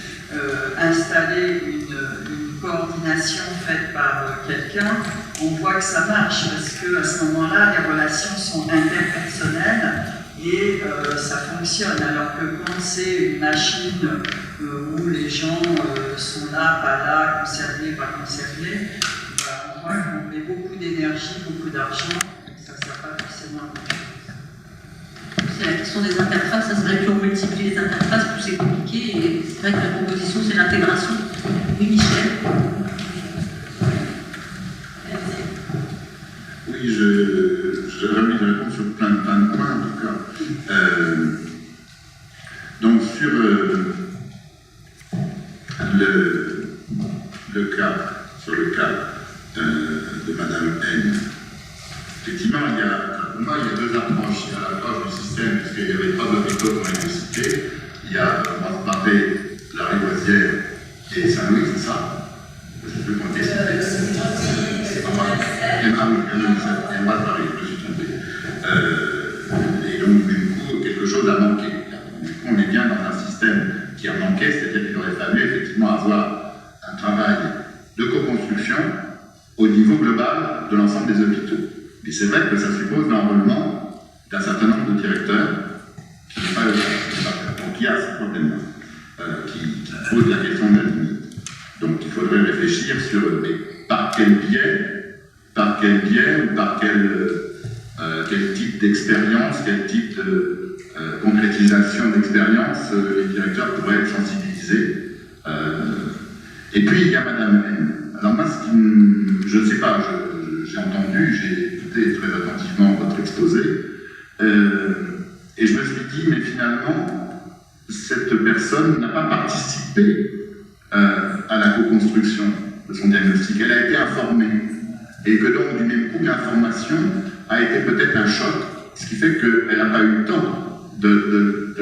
Speaker 4: installer une coordination faite par quelqu'un, on voit que ça marche parce qu'à ce moment-là, les relations sont interpersonnelles et ça fonctionne. Alors que quand c'est une machine où les gens sont là, pas là, concernés, pas concernés, on voit qu'on met beaucoup d'énergie, beaucoup d'argent, et ça ne sert pas forcément à grand chose.
Speaker 1: C'est la question des interfaces, c'est vrai que plus on multiplie les interfaces, plus c'est compliqué, et c'est vrai que la proposition, c'est l'intégration. Oui, Michel.
Speaker 2: Oui, je remis une réponse sur plein de points, en tout cas. Donc, sur le cas de Madame N, effectivement, pour moi, il y a deux approches. Il y a l'approche du système, puisqu'il n'y avait pas d'hôpitaux qui ont été cités. Il y a Moise-Barré, la Rivoisière et Saint-Louis, c'est ça? Je peux compter. C'est pas mal. Et Moise-Barré, je me suis trompé. Et donc, du coup, quelque chose a manqué. Du coup, on est bien dans un système qui a manqué, c'est-à-dire qu'il aurait fallu effectivement avoir un travail de co-construction au niveau global de l'ensemble des hôpitaux. Et c'est vrai que ça suppose l'enrôlement d'un certain nombre de directeurs qui n'est pas le cas. Donc il y a ce problème-là qui pose la question de la limite. Donc il faudrait réfléchir sur par quel biais ou par quel type d'expérience, quel type de concrétisation d'expérience les directeurs pourraient être sensibilisés. Et puis il y a Madame N. Alors moi, je ne sais pas, j'ai entendu, j'ai écouté très attentivement votre exposé, et je me suis dit, mais finalement, cette personne n'a pas participé à la co-construction de son diagnostic. Elle a été informée, et que donc, du même coup, l'information a été peut-être un choc, ce qui fait qu'elle n'a pas eu le temps de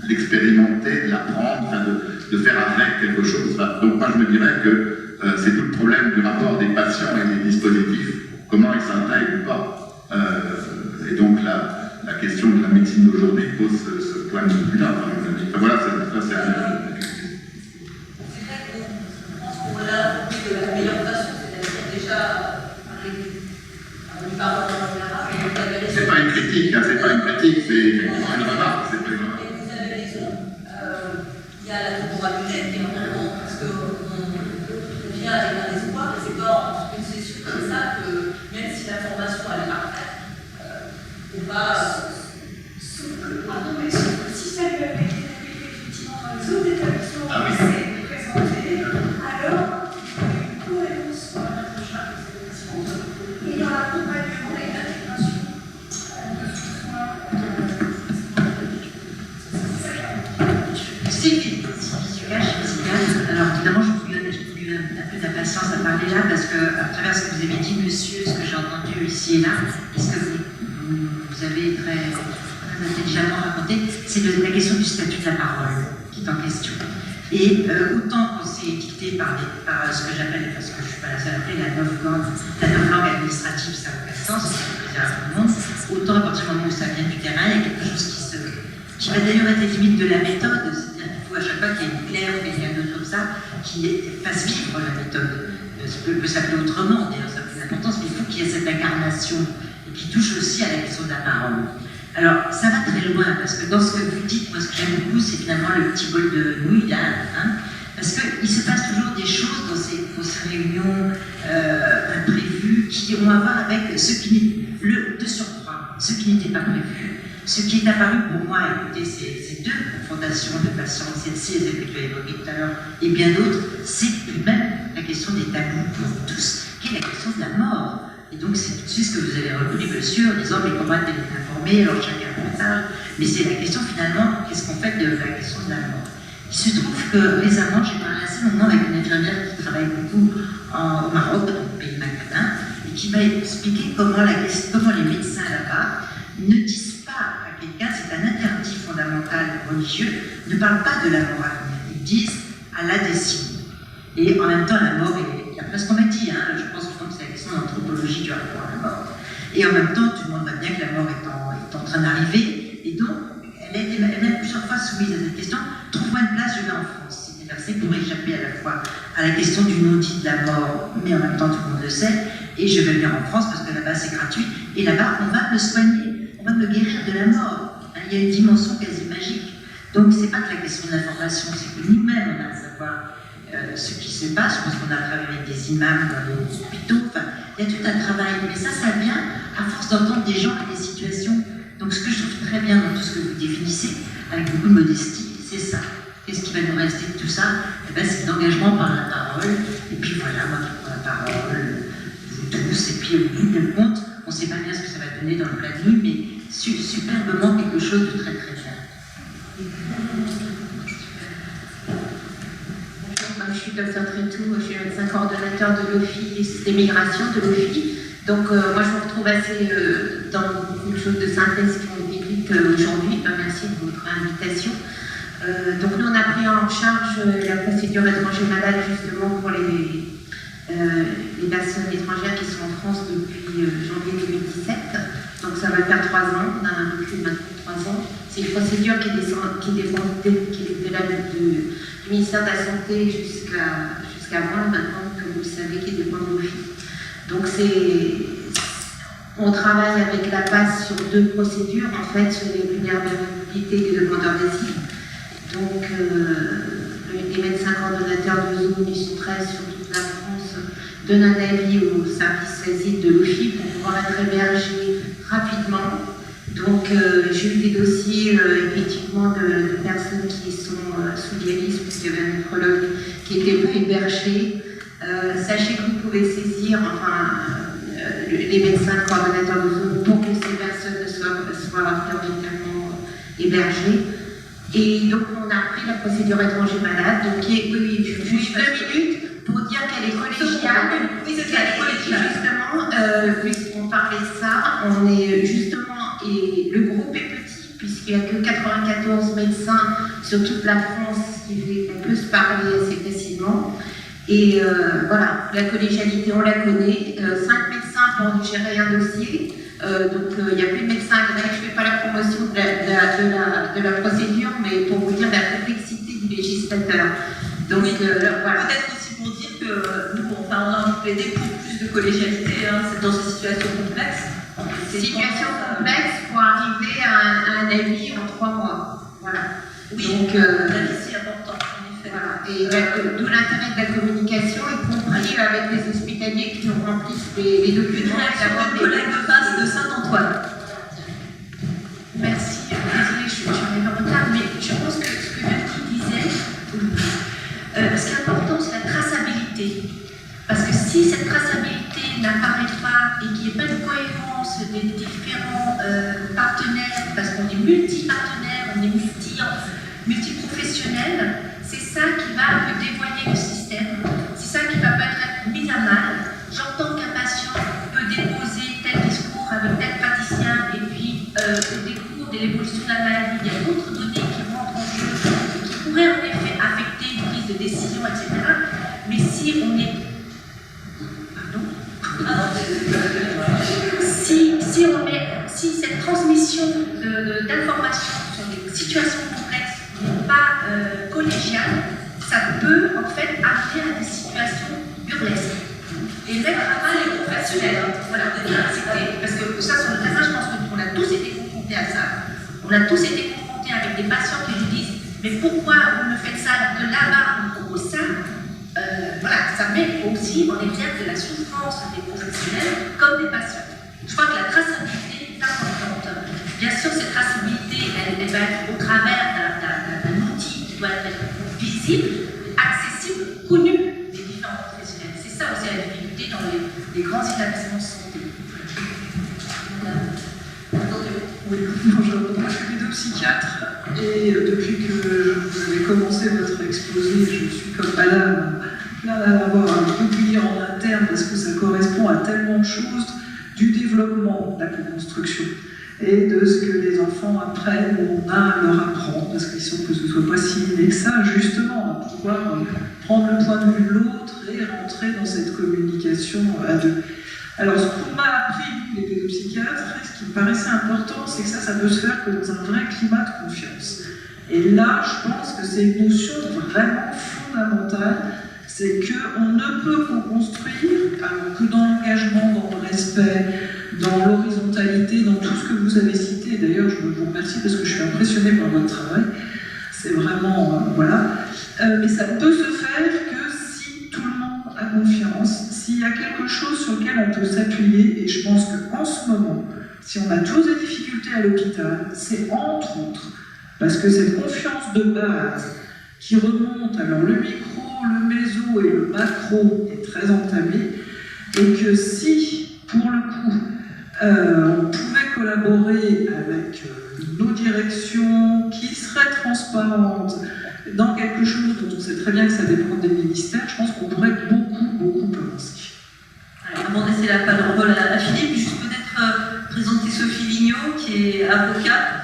Speaker 2: l'expérimenter, de l'apprendre, enfin de faire avec quelque chose. Donc moi, je me dirais que c'est tout le problème du rapport des patients et des dispositifs, comment ils s'intègrent ou pas. Et donc la question de la médecine d'aujourd'hui pose ce point de vue-là. Enfin, voilà, ça c'est un...
Speaker 1: C'est vrai qu'on pense qu'on l'a appris de la meilleure façon, c'est-à-dire déjà on lui parle en général.
Speaker 2: C'est pas une critique, hein, c'est pas une critique, c'est effectivement une remarque.
Speaker 1: Et vous avez raison, il y a la temporalité qui est importante, parce qu'on vient avec un espoir, et c'est pas une session comme ça que, même si l'information elle est parfaite, on va...
Speaker 5: Pardon, mais si ça lui avait été effectivement dans les autres établissements où c'est présenté, alors il y a une cohérence dans la prise en charge des établissements et dans l'accompagnement et l'intégration de ce soin.
Speaker 6: Sylvie, alors évidemment, j'ai eu un peu d'impatience à parler là parce que, à travers ce que vous avez dit, monsieur, ce que j'ai entendu ici et là, et ce que vous avez très intelligemment raconté, c'est la question du statut de la parole qui est en question. Et autant qu'on s'est dicté par ce que j'appelle, parce que je ne suis pas la seule à appeler, la novlangue administrative, ça n'a aucun sens, c'est plaisir à tout le monde, autant à partir du moment où ça vient du terrain, il y a quelque chose qui va d'ailleurs être limite de la méthode, c'est-à-dire qu'il faut à chaque fois qu'il y ait une claire ou quelque chose comme ça, qui fasse vivre la méthode. Ça peut s'appeler autrement, d'ailleurs, ça a plus d'importance, mais il faut qu'il y ait cette incarnation et qui touche aussi à la question de la parole. Alors, ça va très loin, parce que dans ce que vous dites, moi, ce que j'aime beaucoup, c'est finalement le petit bol de nouilles, là, hein, parce qu'il se passe toujours des choses dans ces réunions imprévues qui ont à voir avec ce qui de surcroît, ce qui n'était pas prévu. Ce qui est apparu pour moi, écoutez, ces deux confrontations de patients, celle-ci, celle que tu as évoquée tout à l'heure, et bien d'autres, c'est tout de même la question des tabous pour tous, qui est la question de la mort. Et donc, c'est tout de suite ce que vous avez reconnu, monsieur, en disant, mais comment être informé, alors chacun partage. Mais c'est la question, finalement, qu'est-ce qu'on fait de la question de la mort? Il se trouve que récemment, j'ai parlé assez longuement avec une infirmière qui travaille beaucoup au Maroc, dans le pays maghrébin, et qui va expliquer comment les médecins là-bas ne disent pas à quelqu'un, c'est un interdit fondamental religieux, ne parlent pas de la mort à venir, ils disent à la décennie. Et en même temps, la mort est après ce qu'on m'a dit, hein, je pense que c'est la question d'anthropologie du rapport à la mort. Et en même temps, tout le monde voit bien que la mort est en train d'arriver, et donc elle est plusieurs fois soumise à cette question. Trouve-moi une place, je vais en France. C'est des versets pour échapper à la fois à la question du non-dit de la mort, mais en même temps tout le monde le sait, et je vais venir en France parce que là-bas c'est gratuit, et là-bas on va me soigner, on va me guérir de la mort. Il y a une dimension quasi magique. Donc c'est pas que la question de l'information, c'est que nous-mêmes on a à savoir ce qui se passe, parce qu'on a travaillé avec des imams dans les hôpitaux, enfin, il y a tout un travail, mais ça vient à force d'entendre des gens et des situations. Donc ce que je trouve très bien dans tout ce que vous définissez, avec beaucoup de modestie, c'est ça. Qu'est-ce qui va nous rester de tout ça? Eh ben, c'est l'engagement par la parole, et puis voilà, moi qui prends la parole, vous tous, et puis au bout du compte, on ne sait pas bien ce que ça va donner dans le plat de nuit, mais superbement quelque chose de très très bien.
Speaker 7: Je suis Dr Trétou, je suis médecin coordonnateur de l'Office des migrations de l'OFI. Donc moi je me retrouve assez dans beaucoup de choses de synthèse qui ont été dites aujourd'hui. Merci de votre invitation. Donc nous on a pris en charge la procédure étranger malade justement pour les personnes étrangères qui sont en France depuis janvier 2017. Donc ça va faire 3 ans, on a un peu plus de maintenant 3 ans. C'est une procédure qui est du ministère de la Santé jusqu'à moi, maintenant que vous le savez, qui dépend de l'OFI. Donc on travaille avec la PAS sur 2 procédures, en fait, sur les vulnérabilités des demandeurs d'asile. Donc les médecins coordonnateurs de zone, ils sont 13 sur toute la France, donnent un avis au service asile de l'OFI pour pouvoir être hébergés rapidement. Donc j'ai eu des dossiers effectivement de personnes qui sont sous dialyse, puisqu'il y avait un néphrologue qui n'était pas hébergé. Sachez que vous pouvez saisir les médecins coordonnateurs de zone pour que ces personnes soient prioritairement hébergées. Et donc on a pris la procédure étranger malade, donc qui est juste 2 minutes pour dire qu'elle est collégiale. Justement, puisqu'on parlait de ça, on est justement, et le groupe est petit, puisqu'il n'y a que 94 médecins sur toute la France, ce qui fait qu'on peut se parler assez facilement. Et voilà, la collégialité, on la connaît. 5 médecins pour gérer un dossier. Donc il n'y a plus de médecins grecs. Je ne fais pas la promotion de la procédure, mais pour vous dire la complexité du législateur. Donc voilà.
Speaker 1: Peut-être aussi pour dire que nous, on a envie de plaider pour plus de collégialité dans ces situations complexes.
Speaker 7: Situation complexe pour arriver à un avis en 3 mois. Voilà.
Speaker 1: Oui,
Speaker 7: donc
Speaker 1: l'avis c'est important.
Speaker 7: Voilà. Et d'où l'intérêt de la communication, y compris avec les hospitaliers qui nous remplissent les documents.
Speaker 1: Une collègue de face de Saint-Antoine.
Speaker 8: Merci. Désolée, je suis arrivée en retard, mais je pense que ce que Bertie disait, ce qui est important, c'est la traçabilité. Parce que si cette traçabilité n'apparaît pas et qu'il n'y ait pas de cohérence des différents partenaires, parce qu'on est multi-partenaires, on est multi-professionnels, c'est ça qui va dévoyer le système, c'est ça qui va être mis à mal. J'entends qu'un patient peut déposer tel discours avec tel praticien et puis au décours de l'évolution de la maladie, il y a d'autres données qui rentrent en jeu qui pourraient en effet affecter une prise de décision, etc. Mais si on est... Si cette transmission d'informations sur des situations complexes n'est pas collégiale, ça peut en fait amener à des situations burlesques et mettre à mal les professionnels. Voilà, parce que ça, sur le terrain, je pense qu'on a tous été confrontés à ça. On a tous été confrontés avec des patients qui nous disent « Mais pourquoi vous me faites ça de là-bas au sein ?» Voilà, ça met aussi en exergue de la souffrance des professionnels comme des patients. Je crois que la traçabilité est importante. Bien sûr, cette traçabilité, elle va être au travers d'un outil qui doit être visible, accessible, connu des différents professionnels. C'est ça aussi la difficulté dans les grands établissements de santé.
Speaker 9: Oui, bonjour, moi je suis pédopsychiatre et depuis que vous avez commencé votre exposé, je suis comme madame, là à avoir un peu plié en terme, parce que ça correspond à tellement de choses, du développement de la co-construction et de ce que les enfants apprennent ou on a à leur apprendre, parce qu'il faut que ce soit pas si inné que ça, justement, à pouvoir prendre le point de vue de l'autre et rentrer dans cette communication à deux. Alors, ce qu'on m'a appris, nous, les pédopsychiatres, ce qui me paraissait important, c'est que ça peut se faire que dans un vrai climat de confiance. Et là, je pense que c'est une notion vraiment fondamentale, c'est qu'on ne peut co-construire alors que dans l'engagement, dans le respect, dans l'horizontalité, dans tout ce que vous avez cité. D'ailleurs, je vous remercie parce que je suis impressionnée par votre travail. C'est vraiment, voilà. Mais ça peut se faire que si tout le monde a confiance, s'il y a quelque chose sur lequel on peut s'appuyer, et je pense qu'en ce moment, si on a tous des difficultés à l'hôpital, c'est entre autres parce que cette confiance de base qui remonte, alors le micro, le méso et le macro est très entamé, et que si, pour le coup, on pouvait collaborer avec nos directions qui seraient transparentes dans quelque chose dont on sait très bien que ça dépend des ministères, je pense qu'on pourrait beaucoup avancer.
Speaker 1: Avant de laisser la parole à Philippe, juste peut-être présenter Sophie Lignot, qui est avocate.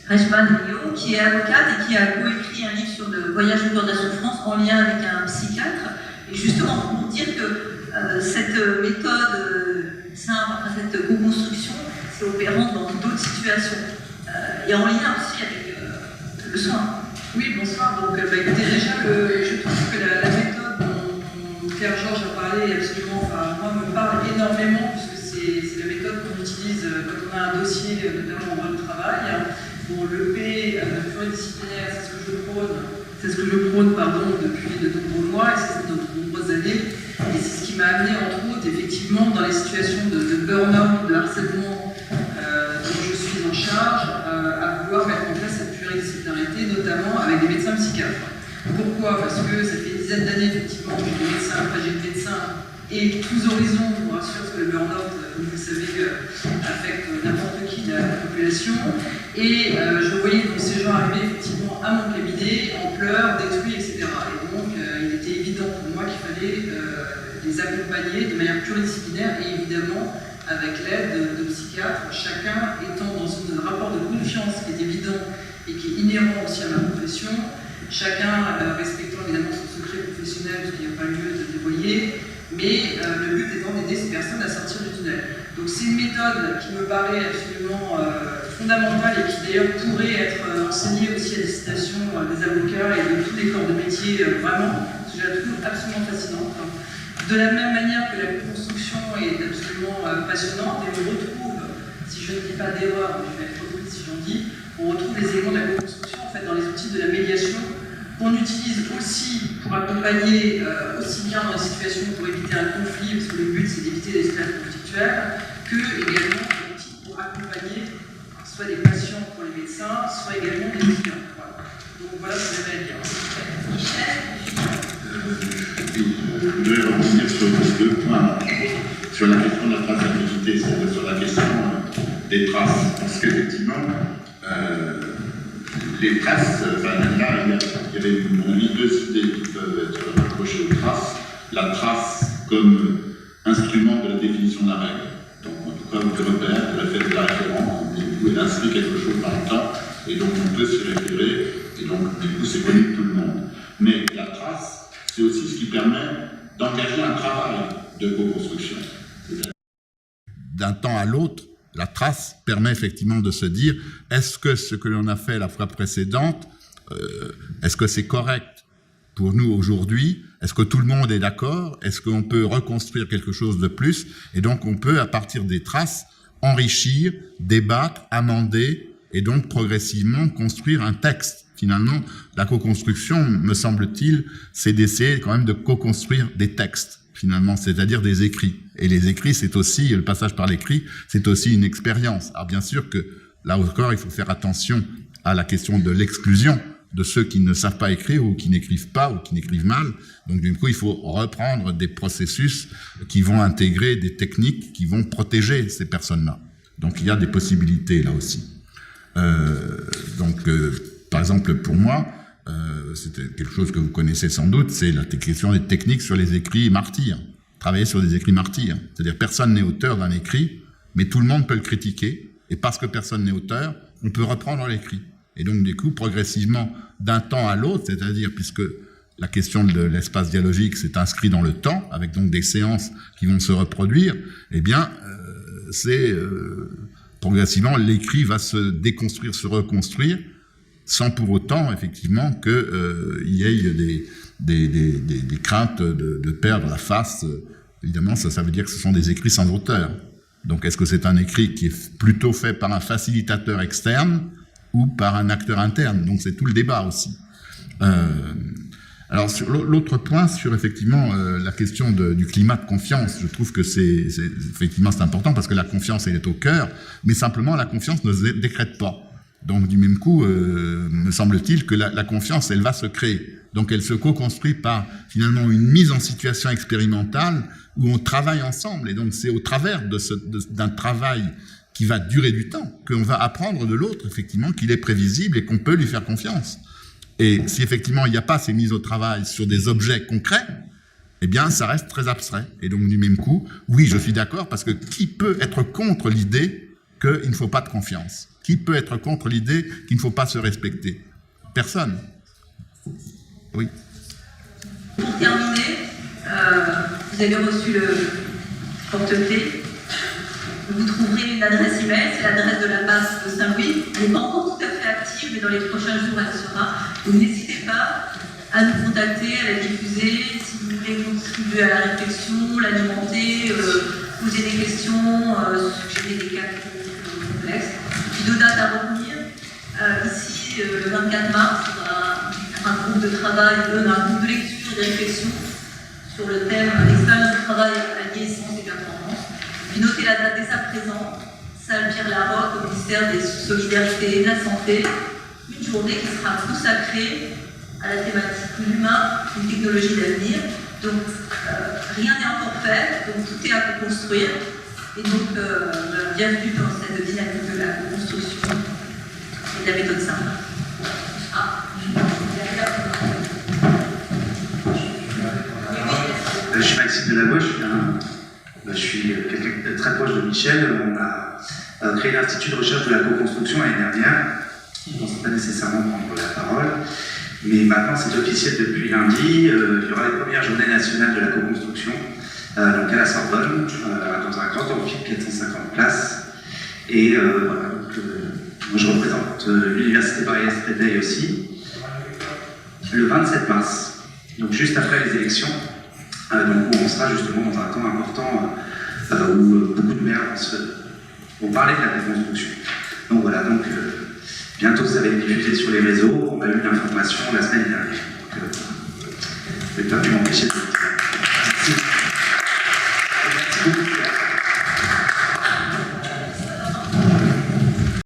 Speaker 1: Rejman Lignot, qui est avocate et qui a coécrit un livre sur le voyage au cœur de la souffrance en lien avec un psychiatre. Et justement, pour dire que cette méthode simple, cette co-construction, c'est opérant dans d'autres situations. Et en lien aussi avec le soin.
Speaker 4: Oui, bonsoir. Donc, écoutez, déjà, je trouve que la méthode dont Claire Georges a parlé, absolument, moi, me parle énormément, puisque c'est la méthode qu'on utilise quand on a un dossier, notamment en droit du travail. Bon, le P pluridisciplinaire, c'est ce que je prône depuis de nombreux mois, et c'est de nombreuses années. Et c'est ce qui m'a amené, entre autres, effectivement, dans les situations de burn-out, de harcèlement dont je suis en charge, à vouloir mettre en place cette pluridisciplinarité, notamment avec des médecins psychiatres. Pourquoi? Parce que ça fait une dizaine d'années, effectivement, que j'ai des médecins, après j'ai des médecins, et tous horizons, je vous rassure, parce que le burn-out, comme vous le savez, affecte n'importe qui de la population. Et je voyais donc ces gens arriver effectivement à mon cabinet, en pleurs, détruits, etc. Et donc, il était évident pour moi qu'il fallait les accompagner de manière pluridisciplinaire et évidemment avec l'aide de psychiatres, chacun étant dans un rapport de confiance qui est évident et qui est inhérent aussi à ma profession, chacun respectant évidemment son secret professionnel, parce qu'il n'y a pas lieu de dévoyer, mais le but étant d'aider ces personnes à sortir du tunnel. Donc c'est une méthode qui me paraît absolument fondamentale et qui d'ailleurs pourrait être enseignée aussi à destination des avocats et de tous les corps de métier, vraiment, parce que je la trouve absolument fascinante. De la même manière que la construction est absolument passionnante, et on retrouve, si je ne dis pas d'erreur, mais je vais être trop triste si j'en dis, on retrouve les éléments de la construction en fait, dans les outils de la médiation qu'on utilise aussi pour accompagner aussi bien dans les situations pour éviter un conflit, parce que le but c'est d'éviter les escalades conflictuelles, que également des outils pour accompagner soit des patients pour les médecins, soit également des clients. Voilà. Donc voilà ce que j'avais à dire. Michel,
Speaker 2: je voudrais revenir sur deux points. Sur la question de la traçabilité, c'est-à-dire sur la question des traces. Parce qu'effectivement, les traces, là, il y avait deux idées qui peuvent être rapprochées aux traces. La trace comme instrument de la définition de la règle. Donc, en tout cas, vous repère, de la fait de la référence, elle inscrit quelque chose dans le temps, et donc on peut s'y référer, et donc, du coup, c'est connu de tout le monde. Mais la trace, c'est aussi ce qui permet d'engager un travail de co-construction. D'un temps à l'autre, la trace permet effectivement de se dire, est-ce que ce que l'on a fait la fois précédente, est-ce que c'est correct pour nous aujourd'hui? Est-ce que tout le monde est d'accord? Est-ce qu'on peut reconstruire quelque chose de plus? Et donc on peut, à partir des traces, enrichir, débattre, amender, et donc progressivement construire un texte. Finalement, la co-construction, me semble-t-il, c'est d'essayer quand même de co-construire des textes, finalement, c'est-à-dire des écrits. Et les écrits, c'est aussi, le passage par l'écrit, c'est aussi une expérience. Alors bien sûr que, là encore, il faut faire attention à la question de l'exclusion de ceux qui ne savent pas écrire ou qui n'écrivent pas ou qui n'écrivent mal. Donc du coup, il faut reprendre des processus qui vont intégrer des techniques qui vont protéger ces personnes-là. Donc il y a des possibilités là aussi. Par exemple, pour moi, c'était quelque chose que vous connaissez sans doute, c'est la question des techniques sur les écrits martyrs. Travailler sur des écrits martyrs. C'est-à-dire personne n'est auteur d'un écrit, mais tout le monde peut le critiquer. Et parce que personne n'est auteur, on peut reprendre l'écrit. Et donc, du coup, progressivement, d'un temps à l'autre, c'est-à-dire puisque la question de l'espace dialogique s'est inscrite dans le temps, avec donc des séances qui vont se reproduire, eh bien, progressivement, l'écrit va se déconstruire, se reconstruire, sans pour autant, effectivement, qu'il y ait des craintes de perdre la face. Évidemment, ça veut dire que ce sont des écrits sans auteur. Donc, est-ce que c'est un écrit qui est plutôt fait par un facilitateur externe ou par un acteur interne? Donc, c'est tout le débat aussi. Alors, sur l'autre point, sur effectivement la question du climat de confiance, je trouve que effectivement c'est important parce que la confiance, elle est au cœur, mais simplement la confiance ne se décrète pas. Donc, du même coup, me semble-t-il que la confiance, elle va se créer. Donc, elle se co-construit par, finalement, une mise en situation expérimentale où on travaille ensemble. Et donc, c'est au travers d'un travail qui va durer du temps qu'on va apprendre de l'autre, effectivement, qu'il est prévisible et qu'on peut lui faire confiance. Et si, effectivement, il n'y a pas ces mises au travail sur des objets concrets, eh bien, ça reste très abstrait. Et donc, du même coup, oui, je suis d'accord, parce que qui peut être contre l'idée qu'il ne faut pas de confiance? Qui peut être contre l'idée qu'il ne faut pas se respecter? Personne. Oui.
Speaker 1: Pour terminer, vous avez reçu le porte-clés. Vous trouverez une adresse email, c'est l'adresse de la base de Saint-Louis. Elle n'est pas encore tout à fait active, mais dans les prochains jours, elle sera. Donc n'hésitez pas à nous contacter, à la diffuser, si vous voulez contribuer à la réflexion, l'alimenter, poser des questions, suggérer des cas complexes. Puis 2 dates à retenir. Ici, le 24 mars, il y aura un groupe de travail, un groupe de lecture et de réflexion sur le thème l'expérience du travail alliée sciences et performance. Puis notez la date dès à présent, salle Pierre-Larocque au ministère des Solidarités et de la Santé, une journée qui sera consacrée à la thématique de l'humain, une technologie d'avenir. Donc rien n'est encore fait, donc tout est à construire. Et donc bienvenue dans cette dynamique de la construction et de la méthode simple.
Speaker 3: Je suis Maxime Delagauche, je suis quelqu'un de très proche de Michel. On a créé l'Institut de recherche de la co-construction l'année dernière. Je ne pensais pas nécessairement prendre la parole, mais maintenant c'est officiel depuis lundi. Il y aura les premières journées nationales de la co-construction, donc à la Sorbonne, dans un grand amphi de 450 places. Et voilà, donc, moi je représente l'Université Paris-Est aussi, le 27 mars, donc juste après les élections. Donc on sera justement dans un temps important où beaucoup de maires vont parler de la déconstruction. Donc voilà, donc bientôt ça va être diffusé sur les réseaux. On a eu l'information la semaine dernière. Donc je ne vais pas pu m'empêcher de le dire. Merci beaucoup.